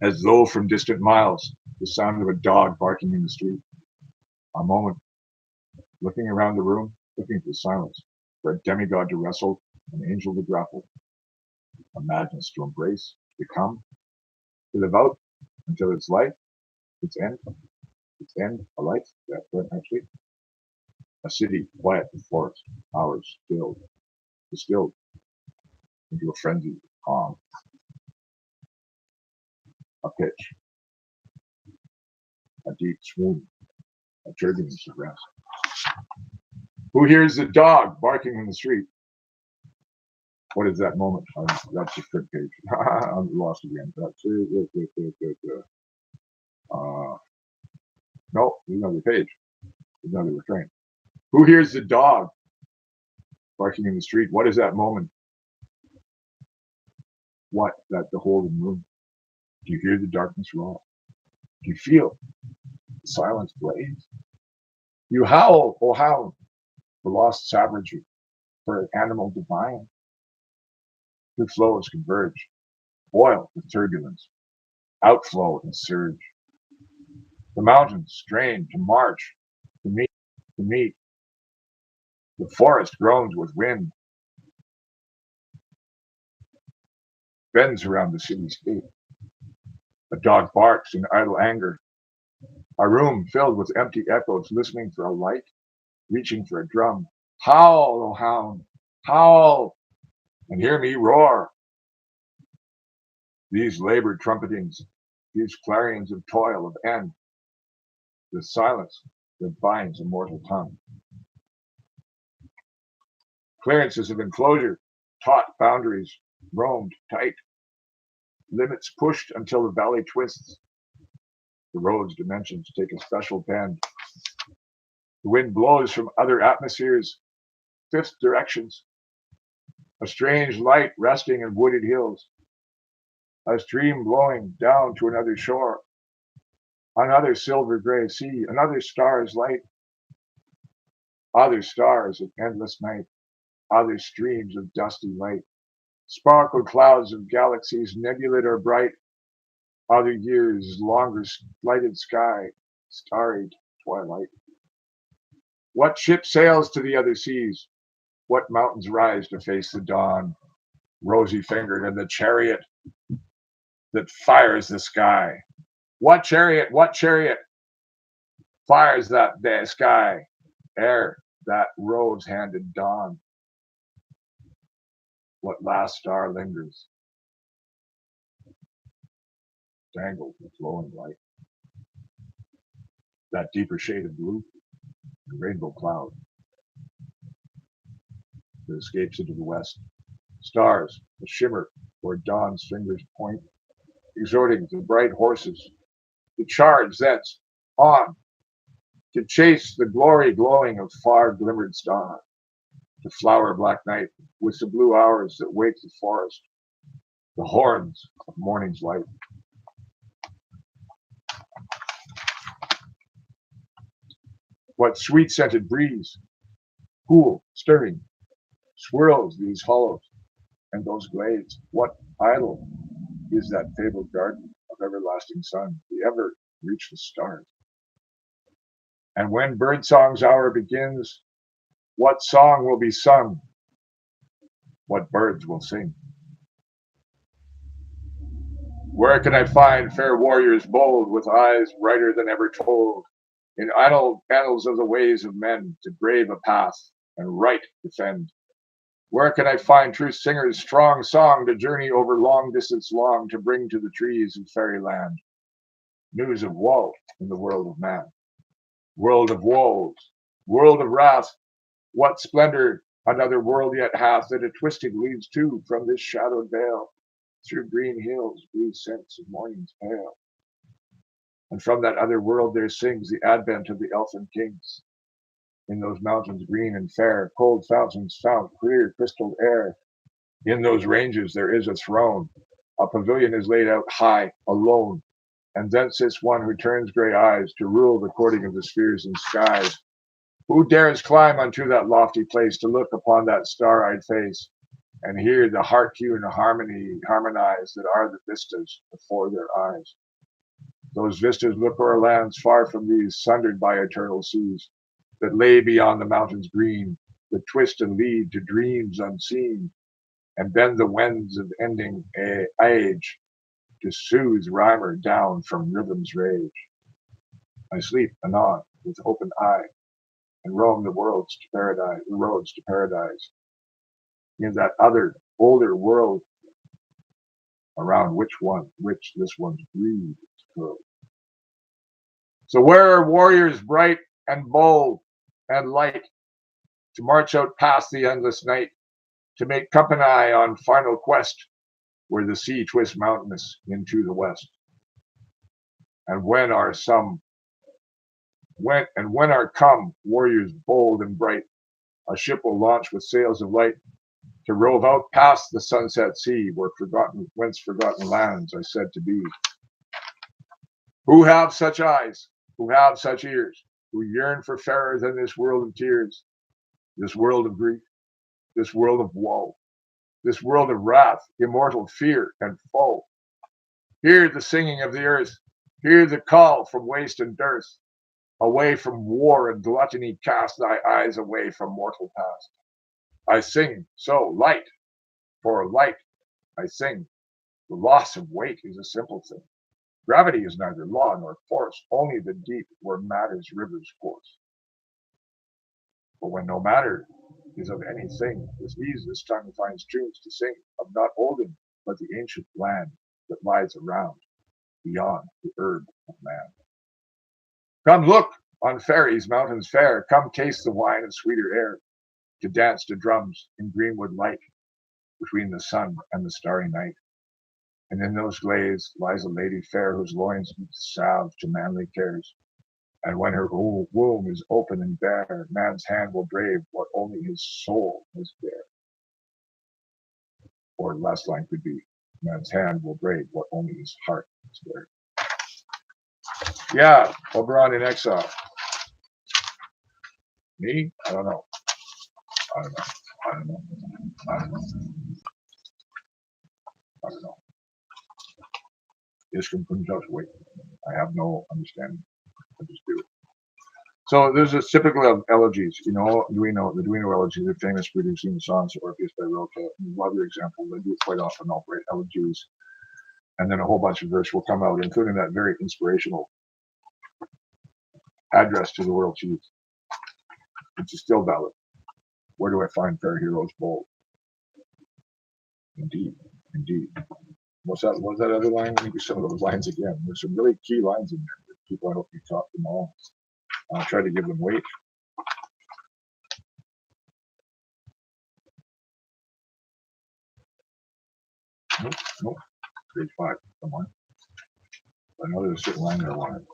As though from distant miles, the sound of a dog barking in the street. A moment, looking around the room, looking for silence, for a demigod to wrestle, an angel to grapple, a madness to embrace, to come, to live out until its life, its end, a life, actually, a city quiet and forest, hours distilled into a frenzy of calm, a pitch, a deep swoon, a turbulence of rest. Who hears the dog barking in the street? What is that moment? That's the fifth page. I'm lost again. That's it. No, there's another page. There's another refrain. Who hears the dog barking in the street? What is that moment? What? That the holding room. Do you hear the darkness roar? Do you feel the silence blaze? You howl, oh howl, for lost savagery, for an animal divine. Two flows converge, boil with turbulence, outflow and surge. The mountains strain to march, to meet. The forest groans with wind, bends around the city's gate. A dog barks in idle anger. A room filled with empty echoes, listening for a light, reaching for a drum. Howl, O hound, howl, and hear me roar. These labored trumpetings, these clarions of toil, of end, the silence that binds a mortal tongue. Clearances of enclosure, taut boundaries, roamed tight, limits pushed until the valley twists. The road's dimensions take a special bend. The wind blows from other atmospheres, fifth directions. A strange light resting in wooded hills. A stream blowing down to another shore. Another silver gray sea, another star's light. Other stars of endless night. Other streams of dusty light. Sparkled clouds of galaxies, nebulate or bright. Other years, longer lighted sky, starry twilight. What ship sails to the other seas? What mountains rise to face the dawn? Rosy fingered in the chariot that fires the sky. What chariot fires that sky ere that rose handed dawn? What last star lingers, dangled with glowing light? That deeper shade of blue, the rainbow cloud that escapes into the west. Stars, a shimmer where dawn's fingers point, exhorting the bright horses to charge thence on, to chase the glory glowing of far glimmered star, to flower black night with the blue hours that wake the forest, the horns of morning's light. What sweet scented breeze, cool, stirring, swirls these hollows and those glades. What idle is that fabled garden of everlasting sun, the ever reachless stars? And when birdsong's hour begins, what song will be sung? What birds will sing? Where can I find fair warriors bold, with eyes brighter than ever told, in idle annals of the ways of men, to brave a path and right defend? Where can I find true singers, strong song, to journey over long distance long, to bring to the trees of fairyland news of woe in the world of man? World of woes, world of wrath, what splendor another world yet hath, that a twisting leads to from this shadowed vale, through green hills, blue scents of morning's pale. And from that other world there sings the advent of the elfin kings. In those mountains green and fair, cold fountains fount clear crystal air. In those ranges there is a throne, a pavilion is laid out high, alone, and thence sits one who turns grey eyes to rule the courting of the spheres and skies. Who dares climb unto that lofty place, to look upon that star-eyed face, and hear the heart-hewn harmonize that are the vistas before their eyes? Those vistas look o'er lands far from these, sundered by eternal seas, that lay beyond the mountains green, that twist and lead to dreams unseen, and bend the winds of ending age, to soothe rhymer down from rhythm's rage. I sleep anon with open eye, and roam the roads to paradise, in that other, older world, around which this one's greed is curled. So where are warriors bright and bold and light, to march out past the endless night, to make company on final quest, where the sea twists mountainous into the west? And when are come warriors bold and bright, a ship will launch with sails of light, to rove out past the sunset sea, whence forgotten lands are said to be. Who have such eyes, who have such ears, who yearn for fairer than this world of tears, this world of grief, this world of woe, this world of wrath, immortal fear and foe? Hear the singing of the earth, hear the call from waste and dearth. Away from war and gluttony, cast thy eyes away from mortal past. I sing so light, for light I sing. The loss of weight is a simple thing. Gravity is neither law nor force, only the deep where matter's rivers course. But when no matter is of anything, with ease this tongue finds tunes to sing, of not olden, but the ancient land that lies around, beyond the herb of man. Come look on fairies, mountains fair, come taste the wine of sweeter air, to dance to drums in greenwood light, between the sun and the starry night. And in those glades lies a lady fair, whose loins salve to manly cares. And when her womb is open and bare, man's hand will brave what only his soul has dared. Or last line could be, man's hand will brave what only his heart has dared. Yeah, Oberon in exile. Me? I don't know. I don't know. Ishkum Kunjos, wait. I have no understanding. I just do. So there's a typical of elegies, the Duino elegy, the famous producing songs of Orpheus by Rilke. Another example, they do it quite often. I'll write elegies, and then a whole bunch of verse will come out, including that very inspirational address to the world chief, which is still valid. Where do I find fair heroes bold? Indeed. What's that other line? Let me do some of those lines again. There's some really key lines in there. People, I hope you taught them all. I'll try to give them weight. Nope. Page 5. Come on. I know there's a certain line there I wanted.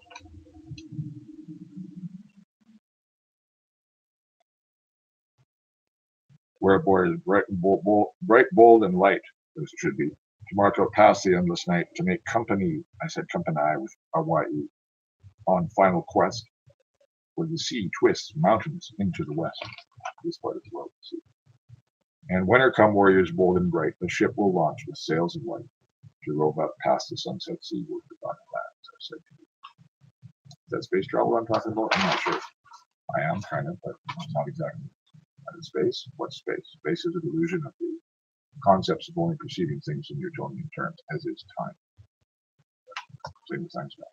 Where a boy is bright, bold, and light, as it should be, to march out past the endless night, to make company, I said company with R-Y-E, on final quest, where the sea twists mountains into the west. this part of the world. And winter come, warriors bold and bright, the ship will launch with sails of light to rove up past the sunset sea with forgotten lands. I said, is that space travel I'm talking about? I'm not sure. I am kind of, but not exactly. Space? What's space? Space is an illusion of the concepts of only perceiving things in Newtonian terms, as is time. Same with Einstein.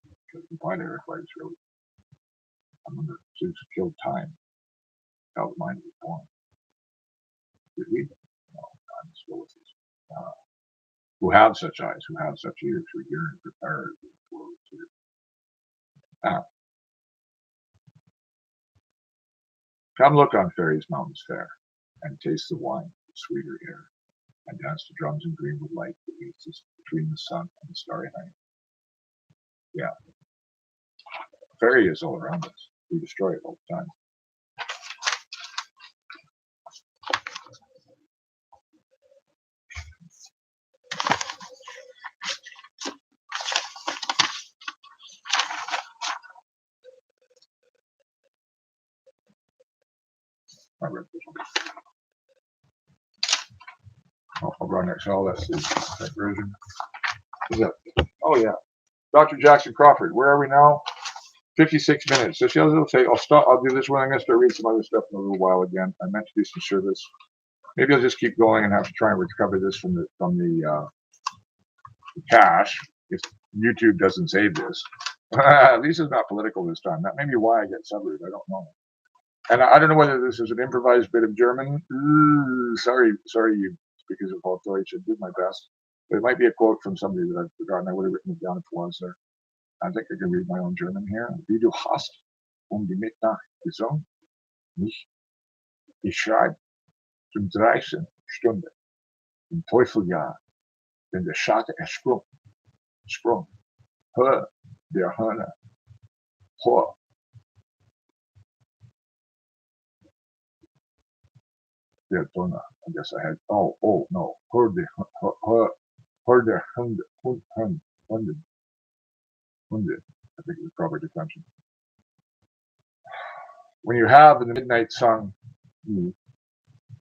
Because the binary requires really. I remember Zeus killed time. How the mind was born. Did we? No, time is still with us. Who have such eyes, who have such ears, who yearn for power to flow to. Come look on Fairies' Mountains fair, and taste the wine with sweeter air, and dance to drums and dream with light that meets us between the sun and the starry night. Yeah. Fairy is all around us. We destroy it all the time. I read this one. I'll run next. Oh, that's the that version. What's that? Oh yeah. Dr. Jackson Crawford. Where are we now? 56 minutes. So she'll say, I'll stop. I'll do this one. I'm going to start reading some other stuff in a little while again. I meant to do some service. Maybe I'll just keep going and have to try and recover this from the cache if YouTube doesn't save this. At least it's not political this time. That may be why I get subbed. I don't know. And I don't know whether this is an improvised bit of German. Sorry, you speakers of all Deutsch. I did my best. But it might be a quote from somebody that I've forgotten. I would have written it down if it was there. I think I can read my own German here. Wie du hast die Mitternacht gesungen, mich, ich schreibe zum 13. Stunde im Teufeljahr, wenn der Schatten sprung, hör der Hörner, hör. Der Donner, I guess I had, no, hör der Hunde, I think it was proper declension. When you have in the midnight song,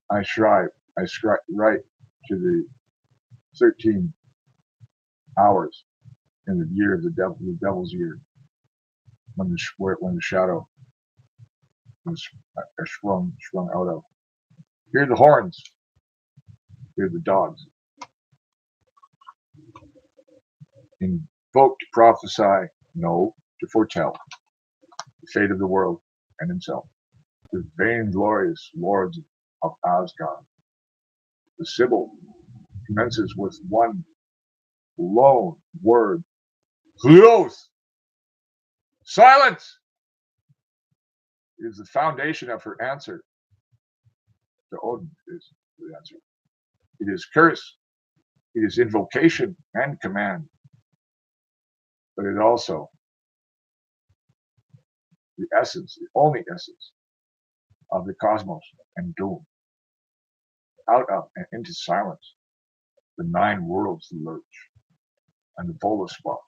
I scribe right to the 13 hours in the year of the devil's year, when the shadow was sprung out of. Hear the horns, hear the dogs. Invoke to prophesy, no, to foretell the fate of the world and himself. The vainglorious lords of Asgard. The Sibyl commences with one lone word. Close! Silence! It is the foundation of her answer. To Odin is the answer. It is curse. It is invocation and command. But it also the essence, the only essence of the cosmos and doom. Out of and into silence, the 9 worlds lurch, and the Volaspot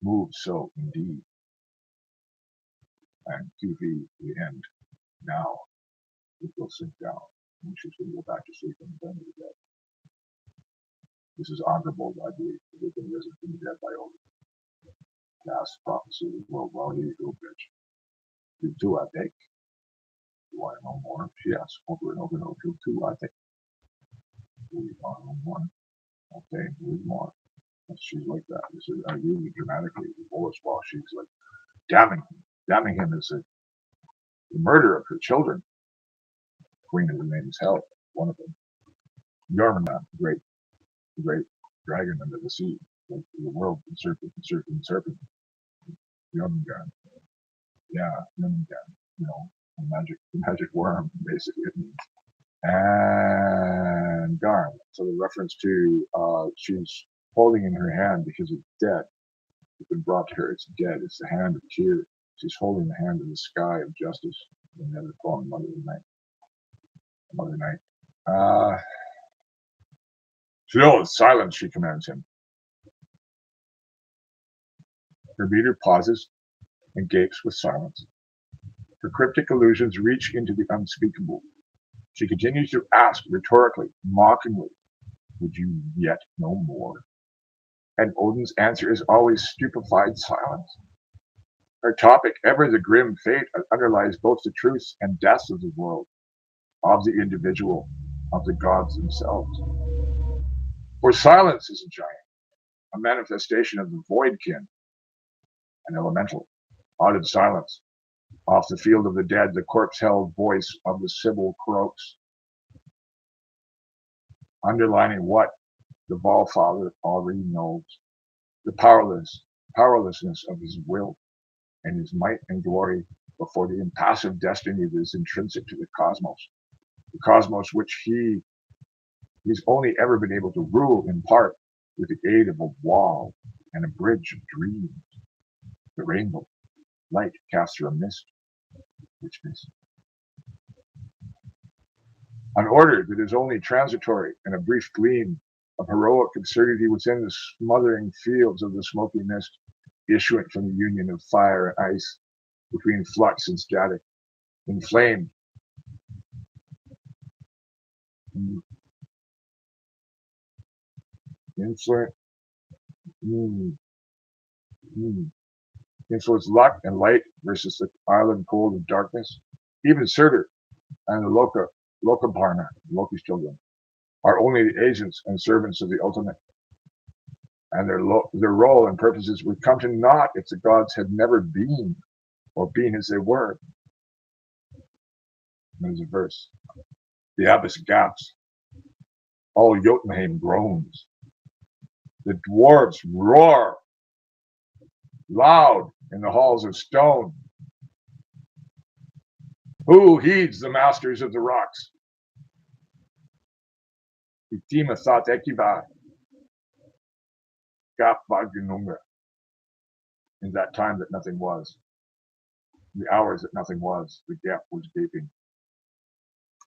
moves so indeed. And QV, the end. Now it will sink down, and she's going to go back to sleep in the den of the dead. This is honorable, I believe, that we've been risen from the dead by Odin. Last prophecy of the world, well, here you go, bitch. You too, I think. You want to know more? She asks over and over and over. You too, I think. We want to know more. Okay, read more. And she's like that. This is really dramatically the Volas while she's like damning him as the murder of her children. Queen of the name is Hel, one of them. Yarmana, the great dragon under the sea, like the world, the serpent. Jormungand. Yeah, Jormungand. You know, the magic worm, basically it means. And Garm. So the reference to she's holding in her hand because it's dead. It's been brought to her. It's dead. It's the hand of Tyr. She's holding the hand of the sky of justice. And then the fallen Mother Night. Still, silence, she commands him. Her meter pauses and gapes with silence. Her cryptic allusions reach into the unspeakable. She continues to ask rhetorically, mockingly, would you yet know more? And Odin's answer is always stupefied silence. Her topic, ever the grim fate, underlies both the truths and deaths of the world, of the individual, of the gods themselves. For silence is a giant, a manifestation of the voidkin, an elemental. Out of silence, off the field of the dead, the corpse-held voice of the Sibyl croaks, underlining what the Valfather already knows, the powerlessness of his will and his might and glory before the impassive destiny that is intrinsic to the cosmos which he's only ever been able to rule in part with the aid of a wall and a bridge of dreams. The rainbow, light cast through a mist, which mist? An order that is only transitory and a brief gleam of heroic absurdity within the smothering fields of the smoky mist, issuing from the union of fire and ice, between flux and static, inflamed, influence, influence luck and light versus the island cold of darkness. Even Surtur and the Lokaparna, Loki's children, are only the agents and servants of the ultimate. And their role and purposes would come to naught if the gods had never been, or been as they were. There's a verse. The abyss gaps. All Jotunheim groans. The dwarves roar loud in the halls of stone. Who heeds the masters of the rocks? Itima thought ekiva. Gap vagununga. In that time that nothing was. The hours that nothing was, the gap was gaping.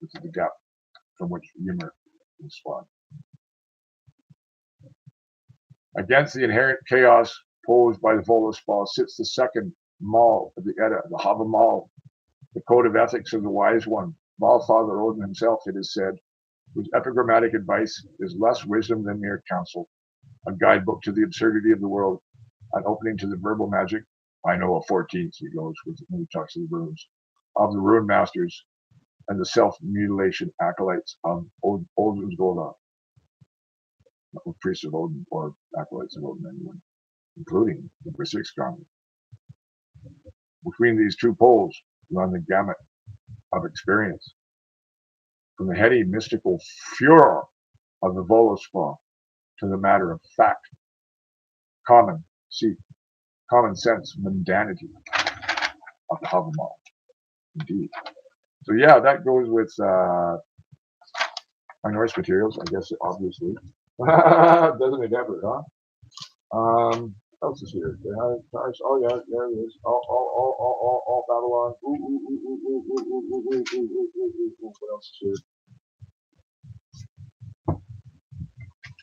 This is the gap from which humor was spawned. Against the inherent chaos posed by the Volospá sits the second Mal of the Edda, the Havamal, the code of ethics of the wise one, Valfather Odin himself, it is said, whose epigrammatic advice is less wisdom than mere counsel, a guidebook to the absurdity of the world, an opening to the verbal magic. I know a 14th, he goes when he talks to the runes, of the rune masters and the self-mutilation acolytes of Odin's Gola, priests of Odin or acolytes of Odin anyway, including the Berserksgang. Between these two poles run the gamut of experience, from the heady mystical furor of the Volospá to the matter of fact, common sense mundanity of the Havamal. Indeed. So yeah, that goes with my Norse materials, I guess, obviously. Doesn't it ever, huh? What else is here? Oh yeah, there it is. All Babylon. What else is here?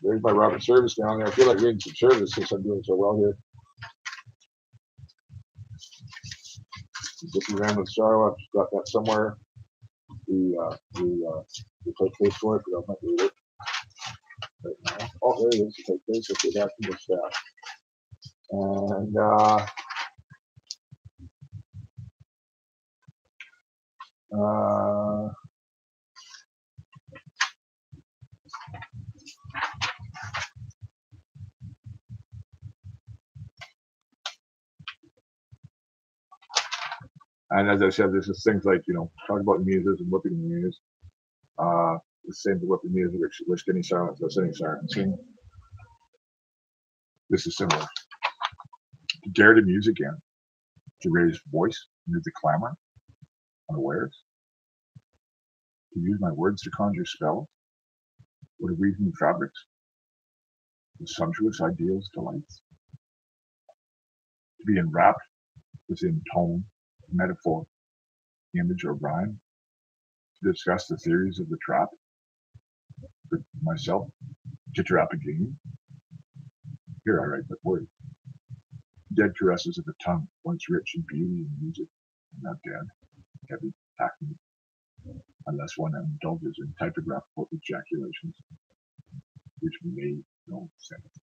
There's my Robert Service down there. I feel like reading some Service since I'm doing so well here. If you ran with sorrow, I've got that somewhere. The place for it, but I'll not read it right now. Oh, there it is. The place. Okay, that's the staff. And as I said, this is things like, talk about the muses and whipping the muse. The same to whip the muse, which any silence, that's any silencing. This is similar. To dare to muse again, to raise voice amid the clamor, unawares. To use my words to conjure spells, or to weave new fabrics, with sumptuous ideals, delights. To be enwrapped within tone, metaphor, image, or rhyme, to discuss the theories of the trap, for myself, to trap again. Here I write but words. Dead caresses of the tongue, once rich in beauty and music, and now dead. heavy, hackneyed, unless one indulges in typographical ejaculations, which made no sense.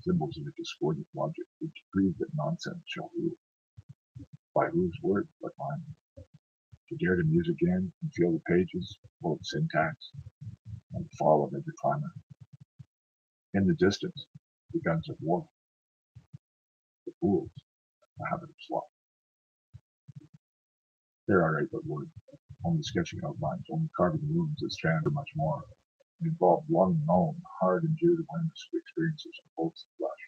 Symbols of a discordant logic which decrees that nonsense shall rule. By whose word but mine? To dare to muse again and feel the pages full of syntax and the fall of every climber. In the distance, the guns of war. The fools, the habit of sloth. They're all right but word, only sketching outlines, only carving wounds that stand for much more. It involved long known, hard endured awareness of experiences of both the flesh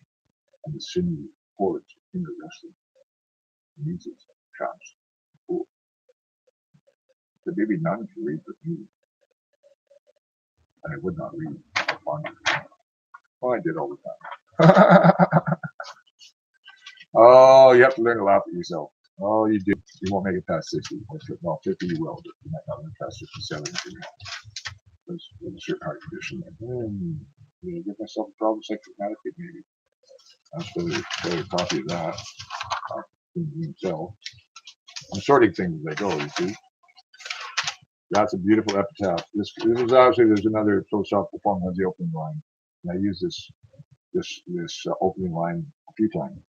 and the sinewy cords of inner wrestling. Muses, traps, fools. The baby none can read but me, and I would not read or ponder. Well, I did all the time. Oh, you have to learn to laugh at yourself. Oh, you do. You won't make it past 60. Well, 50 you will, but you might not make it past 57 if you there's a certain heart condition. Give myself a problem psychopathically, maybe. I'll better copy of that. Himself. I'm sorting things as I go, you see. That's a beautiful epitaph. This is obviously, there's another philosophical poem that has the opening line. And I use this opening line a few times.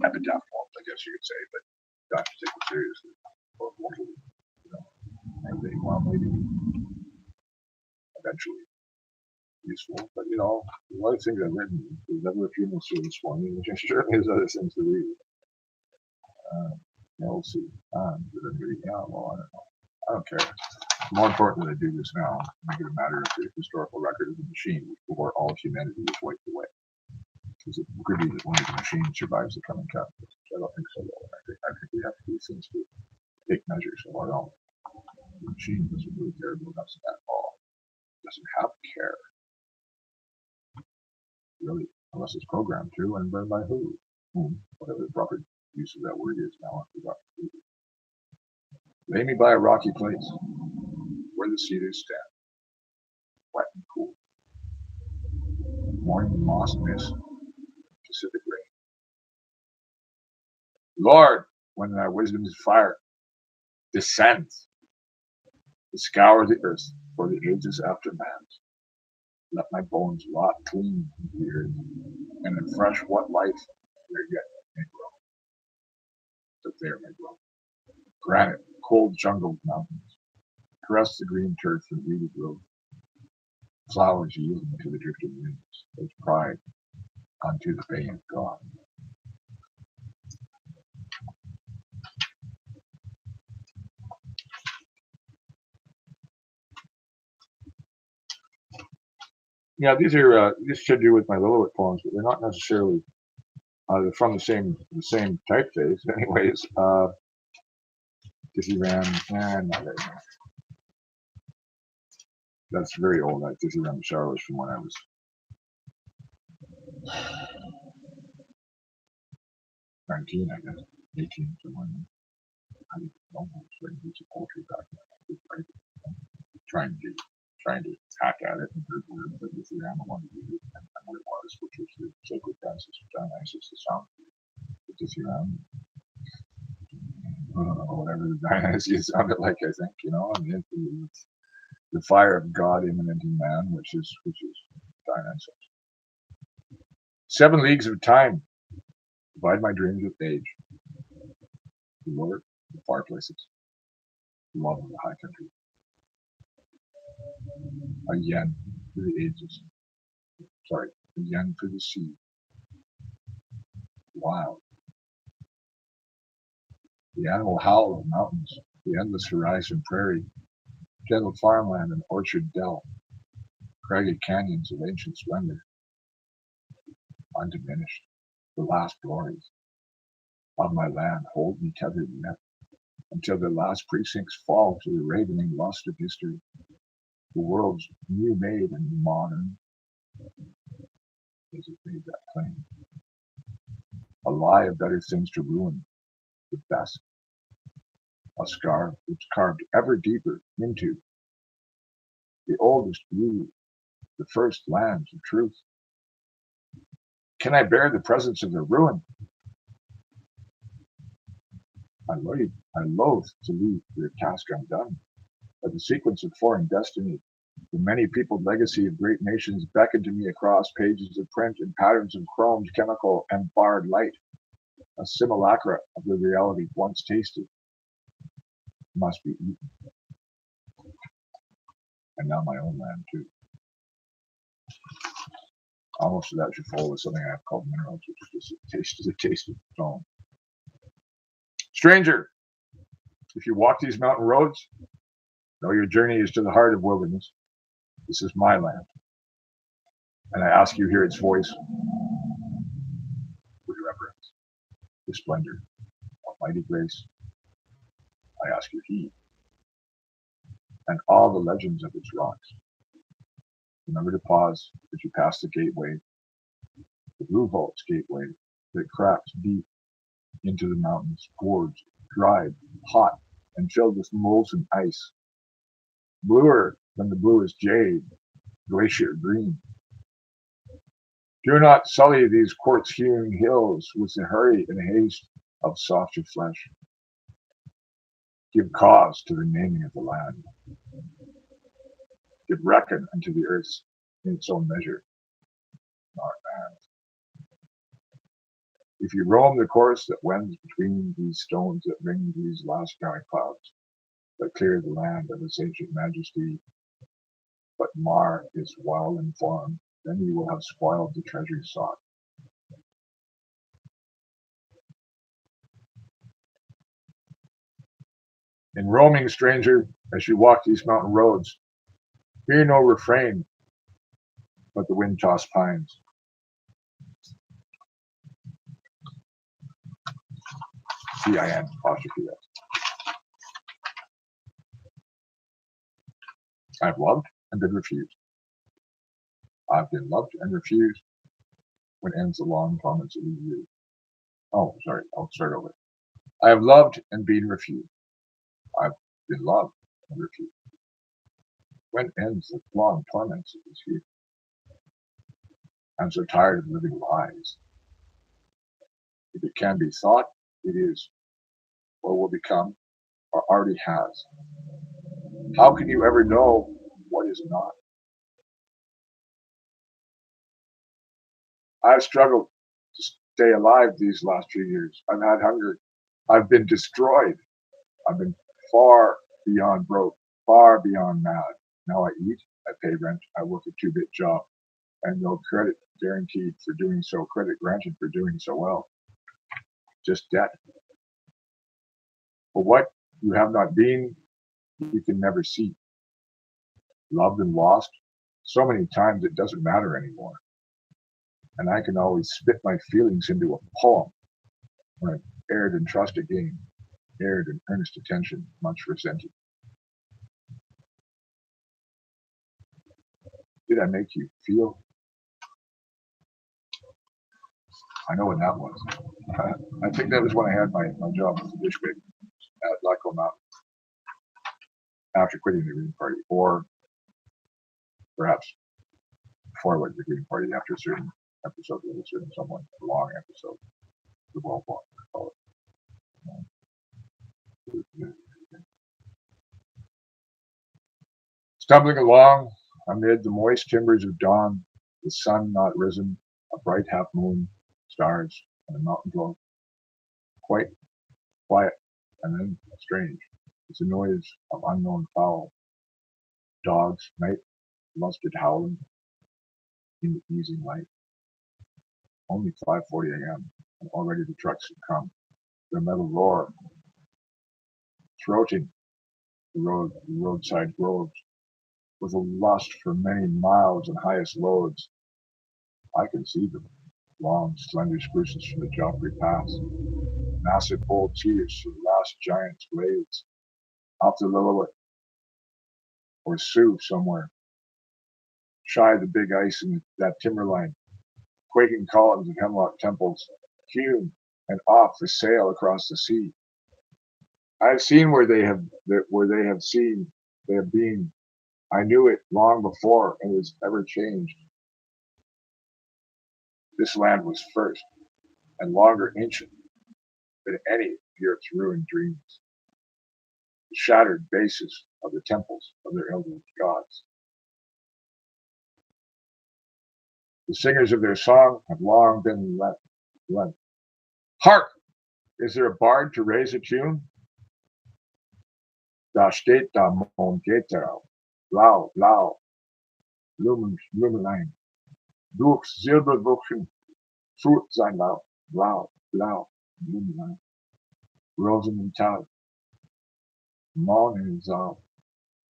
Epitaph poems, I guess you could say, but not to take it seriously. Or, maybe eventually useful. But a lot of things I've written, there's never a funeral service for me, which certainly has other things to read. We'll see. I don't know. I don't care. It's more important that I do this now. Make it a matter of the historical record of the machine before all humanity is wiped away. Because it could be that only the machine survives the coming cut. I don't think so, though. I think we have to do things to take measures of our own. The machine doesn't really care about us at all. It doesn't have care. Really, unless it's programmed to, and by who? Whatever the proper use of that word is now, I forgot. Lay me by a rocky place, where the cedars stand, wet and cool. Morning moss mist, Pacific rain. Lord, when thy wisdom's fire descends to scour the earth for the ages after man's, let my bones rot clean into the earth, and in fresh what life there yet may grow. That there may grow. Granite, cold jungled mountains, caress the green turf and weeded road. Flowers yielding to the drifting winds, as pride unto the bay of God. Yeah, these are this should do with my Lillooet poems, but they're not necessarily they're from the same typeface. Anyways, Dizzy Ram, not very much. That's very old. That Dizzy Ram Shower was from when I was 19, I guess, 18, somewhere. I didn't know I was writing music poetry back then. Trying to hack at it and heard words that Dizzy Ram wanted to do, and what it was, which was the sacred dances of Dionysus, the sound of Dizzy Ram. Whatever the Dionysus sounded like, I think, and it's the fire of God immanent in man, which is Dionysus. 7 leagues of time divide my dreams with age. The Lord, the far places, the love of the high country. A yen for the ages. Sorry, a yen for the sea. Wild. The animal howl of mountains, the endless horizon prairie, gentle farmland and orchard dell, craggy canyons of ancient splendor, undiminished, the last glories of my land hold me tethered yet, until the last precincts fall to the ravening lust of history, the world's new made and modern, as it made that claim, a lie of better things to ruin the best, a scar which carved ever deeper into the oldest view, the first lands of truth. can I bear the presence of their ruin? I loathe to leave their task undone, but the sequence of foreign destiny, the many-peopled legacy of great nations beckoned to me across pages of print and patterns of chromed, chemical, and barred light, a simulacra of the reality once tasted, must be eaten, and now my own land too. Almost to that should follow with something I have called minerals, which is just a taste of stone. Stranger, if you walk these mountain roads, know your journey is to the heart of wilderness. This is my land, and I ask you hear its voice with reverence, the splendor of mighty grace. I ask you heed, and all the legends of its rocks. Remember to pause as you pass the gateway, the Blue Vault's gateway that cracks deep into the mountains, gorged, dried, hot, and filled with molten ice. Bluer than the bluest jade, glacier green. Do not sully these quartz-hewn hills with the hurry and haste of softer flesh. Give cause to the naming of the land. Give reckon unto the earth in its own measure, not man's. If you roam the course that wends between these stones that ring these last sky clouds, that clear the land of its ancient majesty, but mar its wild and form, then you will have spoiled the treasure sought. In roaming, stranger, as you walk these mountain roads, hear no refrain but the wind-tossed pines. C-I-N apostrophe S. I've loved and been refused. I've been loved and refused. When ends the long comments of the year. Oh, sorry, I'll start over. I have loved and been refused. I've been loved and refused. When ends the long torments of this year? I'm so tired of living lies. If it can be thought, it is, or will become, or already has. How can you ever know what is not? I've struggled to stay alive these last few years. I've had hunger. I've been destroyed. I've been far beyond broke, far beyond mad. Now I eat, I pay rent, I work a two-bit job, and no credit guaranteed for doing so, credit granted for doing so well. Just debt. But what you have not been, you can never see. Loved and lost so many times it doesn't matter anymore. And I can always spit my feelings into a poem when I've erred in trust again, erred in earnest attention, much resented. Did I make you feel? I know when that was. I think that was when I had my job as a dish baker at Laco Mountain after quitting the Green Party, or perhaps before I went to the Green Party after a certain episode with a certain someone, a long episode, the well block, I call it. Stumbling along amid the moist timbers of dawn, the sun not risen, a bright half moon, stars, and a mountain glow. Quite quiet, and then strange. It's a noise of unknown fowl. Dogs, night, lusted howling in the easing light. Only 5:40 a.m., and already the trucks have come. Their metal roar, throating the roadside groves, with a lust for many miles and highest loads. I can see them, long, slender spruces from the Joffrey Pass, massive old cedars from the last giant's glades, up the Lillooet, or Sioux somewhere, shy the big ice in that timberline, quaking columns of hemlock temples, hewn and off the sail across the sea. I have seen where they have been. I knew it long before, and it has ever changed. This land was first and longer ancient than any of the earth's ruined dreams, the shattered bases of the temples of their elder gods. The singers of their song have long been left. Hark! Is there a bard to raise a tune? Da steht da Mongetero, blau, blau, Blumenlein, durch Silberwochen führt sein Lauf, blau, blau, Blumenlein, Rosenthal, Morgensaal,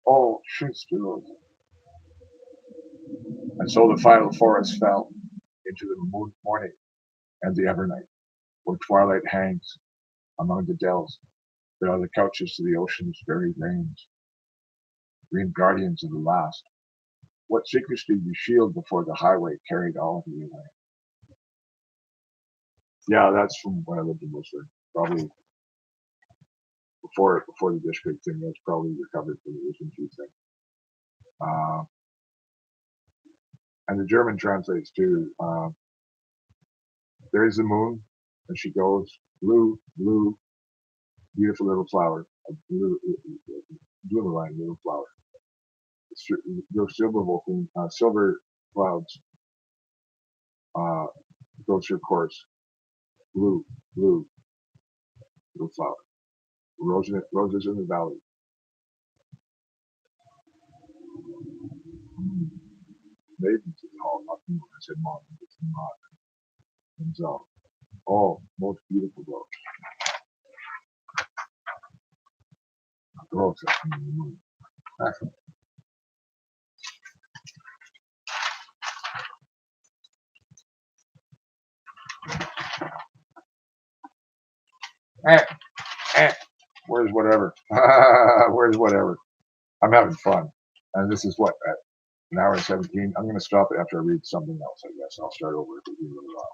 oh, schönste Rose. And so the final forest fell into the morning and the evernight, where twilight hangs among the dells. There are the couches of the ocean's very rains, green guardians of the last. What secrets did you shield before the highway carried all of you away? Yeah, that's from when I lived in Whistler. Probably before the district thing. That's probably recovered from the Wisdom Tree thing. And the German translates too. There is the moon, and she goes blue, blue, beautiful little flower, a blue line little flower. Those silver clouds goes through course. Blue, blue, little flower. Roses in the valley. Maidens in the hall, not moon. I said mom, it's not. And so, oh, most beautiful girl. Girls in the moon. Where's whatever? Where's whatever? I'm having fun. And this is what, at an hour and 17? I'm going to stop it after I read something else, I guess. I'll start over if we do a little while.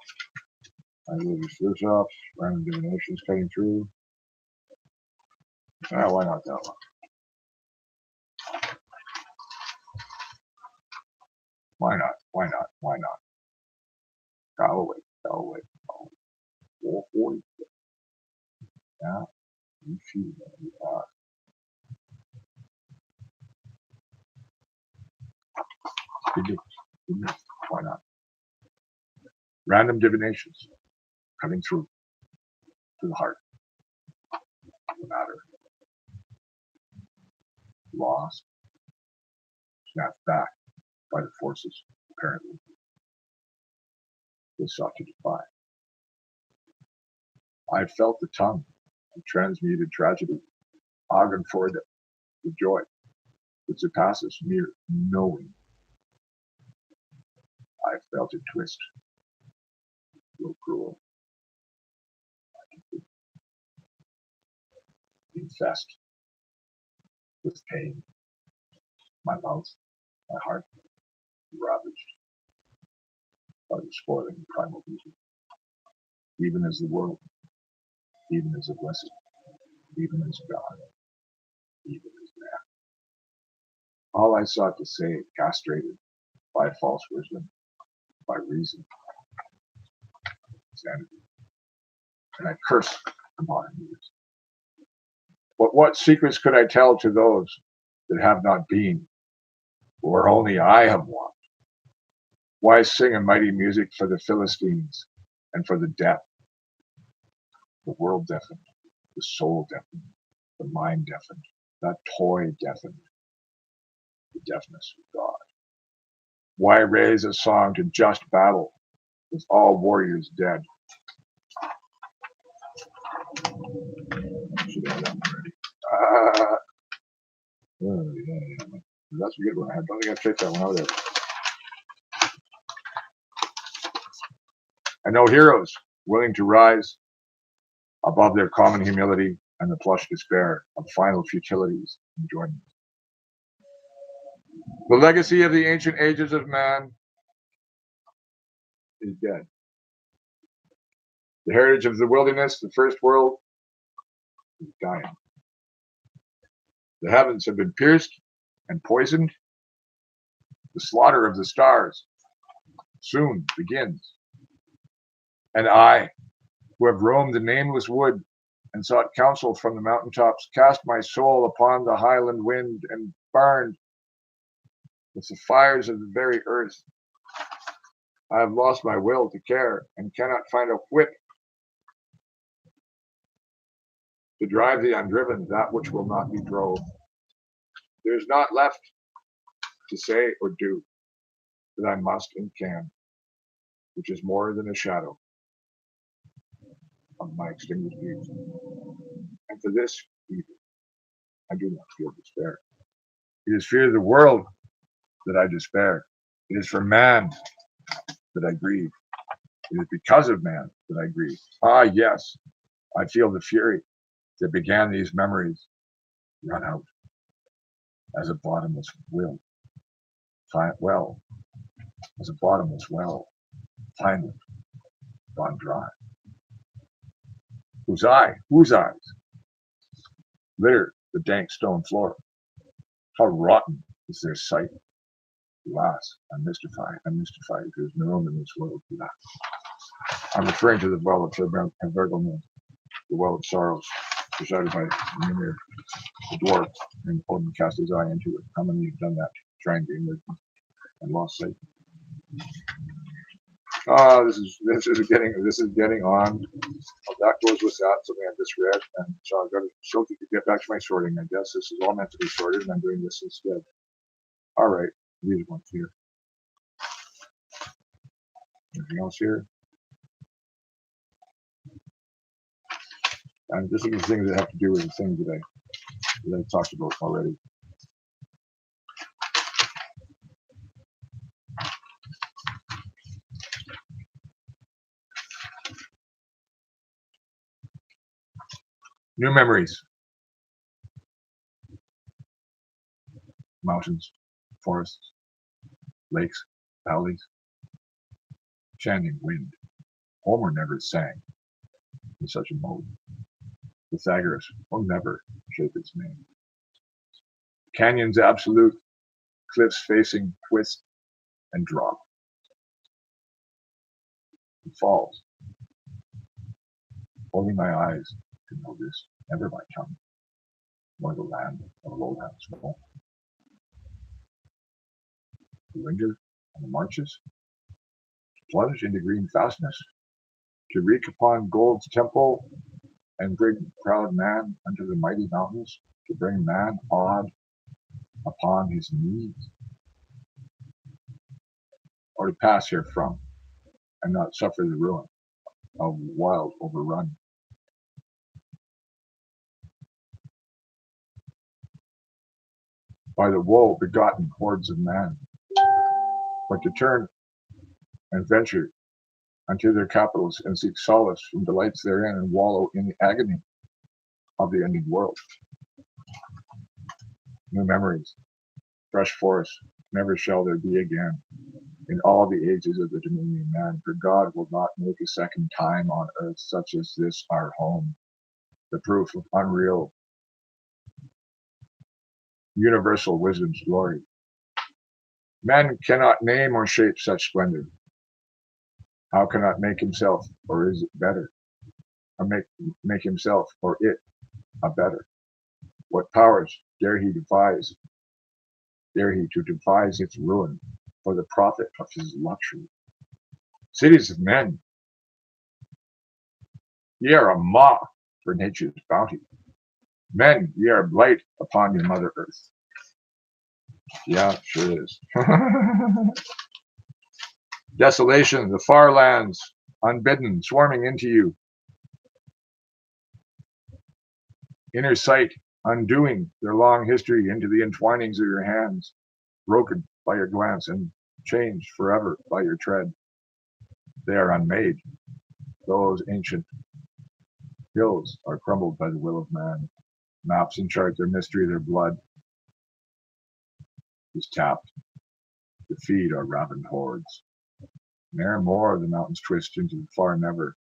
I will just switch off, random divinations cutting through. Why not that one? Why not? Why not? Why not? Go away. Go away. Go away. Yeah. You feel that you are. Why not? Random divinations cutting through to the heart. The matter. Lost. Snapped back by the forces, apparently. They sought to defy. I felt the tongue of transmuted tragedy, augured for the joy that surpasses mere knowing. I felt it twist, so cruel, infest with pain. My mouth, my heart, ravaged by the spoiling primal beauty. Even as the world, even as a blessing, even as God, even as man. All I sought to say, castrated by false wisdom, by reason, sanity, and I curse the modern years. But what secrets could I tell to those that have not been, or only I have walked? Why sing a mighty music for the Philistines and for the deaf? The world deafened, the soul deafened, the mind deafened, that toy deafened, the deafness of God. Why raise a song to just battle with all warriors dead? Should have that already. Yeah. That's a good one. I don't think I picked that one out there. I know heroes willing to rise above their common humility and the plush despair of final futilities and enjoyment. The legacy of the ancient ages of man is dead. The heritage of the wilderness, the first world, is dying. The heavens have been pierced and poisoned. The slaughter of the stars soon begins. And I, who have roamed the nameless wood and sought counsel from the mountain tops, cast my soul upon the highland wind and burned with the fires of the very earth. I have lost my will to care and cannot find a whip to drive the undriven, that which will not be drove. There is not left to say or do that I must and can, which is more than a shadow of my extinguished youth. And for this evil, I do not feel despair. It is fear of the world that I despair. It is for man that I grieve. It is because of man that I grieve. Ah, yes, I feel the fury that began these memories run out as a bottomless well, as a bottomless well, finally gone dry. Whose eyes litter the dank stone floor? How rotten is their sight? Alas, I'm mystified. There's no room in this world for that. I'm referring to the well of Vergelman, the well of sorrows, presided by Mimir, the dwarf, and Odin cast his eye into it. How many have done that? Try and gain wisdom and lost sight. This is getting on. That goes with that, something I just read, and so I've got to still get back to my sorting. I guess this is all meant to be sorted, and I'm doing this instead. All right, these ones here. Anything else here? And this is the things that have to do with the things that I talked about already. New memories. Mountains, forests, lakes, valleys, chanting wind. Homer never sang in such a mode. Pythagoras will never shape its name. Canyons absolute, cliffs facing twist and drop. It falls. Only my eyes can know this, never my tongue, nor the land of lowlands small. To linger on the marches, to plunge into green fastness, to reek upon gold's temple and bring proud man unto the mighty mountains, to bring man awed upon his knees, or to pass herefrom and not suffer the ruin of wild overrun. By the woe begotten hordes of man, but to turn and venture unto their capitals and seek solace from delights therein and wallow in the agony of the ending world. New memories, fresh forests, never shall there be again in all the ages of the dominion of man, for God will not make a second time on earth such as this our home, the proof of unreal universal wisdom's glory. Man cannot name or shape such splendor. How cannot make himself, or is it better? Or make himself or it a better? What powers dare he devise? Dare he to devise its ruin for the profit of his luxury? Cities of men, ye are a maw for nature's bounty. Men, ye are blight upon your mother earth. Yeah, sure is. Desolation, the far lands, unbidden, swarming into you. Inner sight, undoing their long history into the entwinings of your hands, broken by your glance and changed forever by your tread. They are unmade. Those ancient hills are crumbled by the will of man. Maps and charts, their mystery, their blood is tapped to feed our rabid hordes. Ne'er more the mountains twist into the far never.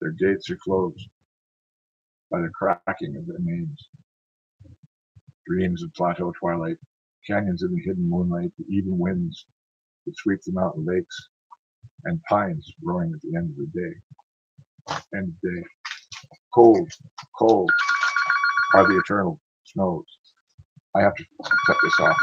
Their gates are closed by the cracking of their names. Dreams of plateau twilight, canyons in the hidden moonlight, the even winds that sweep the mountain lakes, and pines growing at the end of the day. end of day. Cold, cold are the eternal snows. I have to cut this off.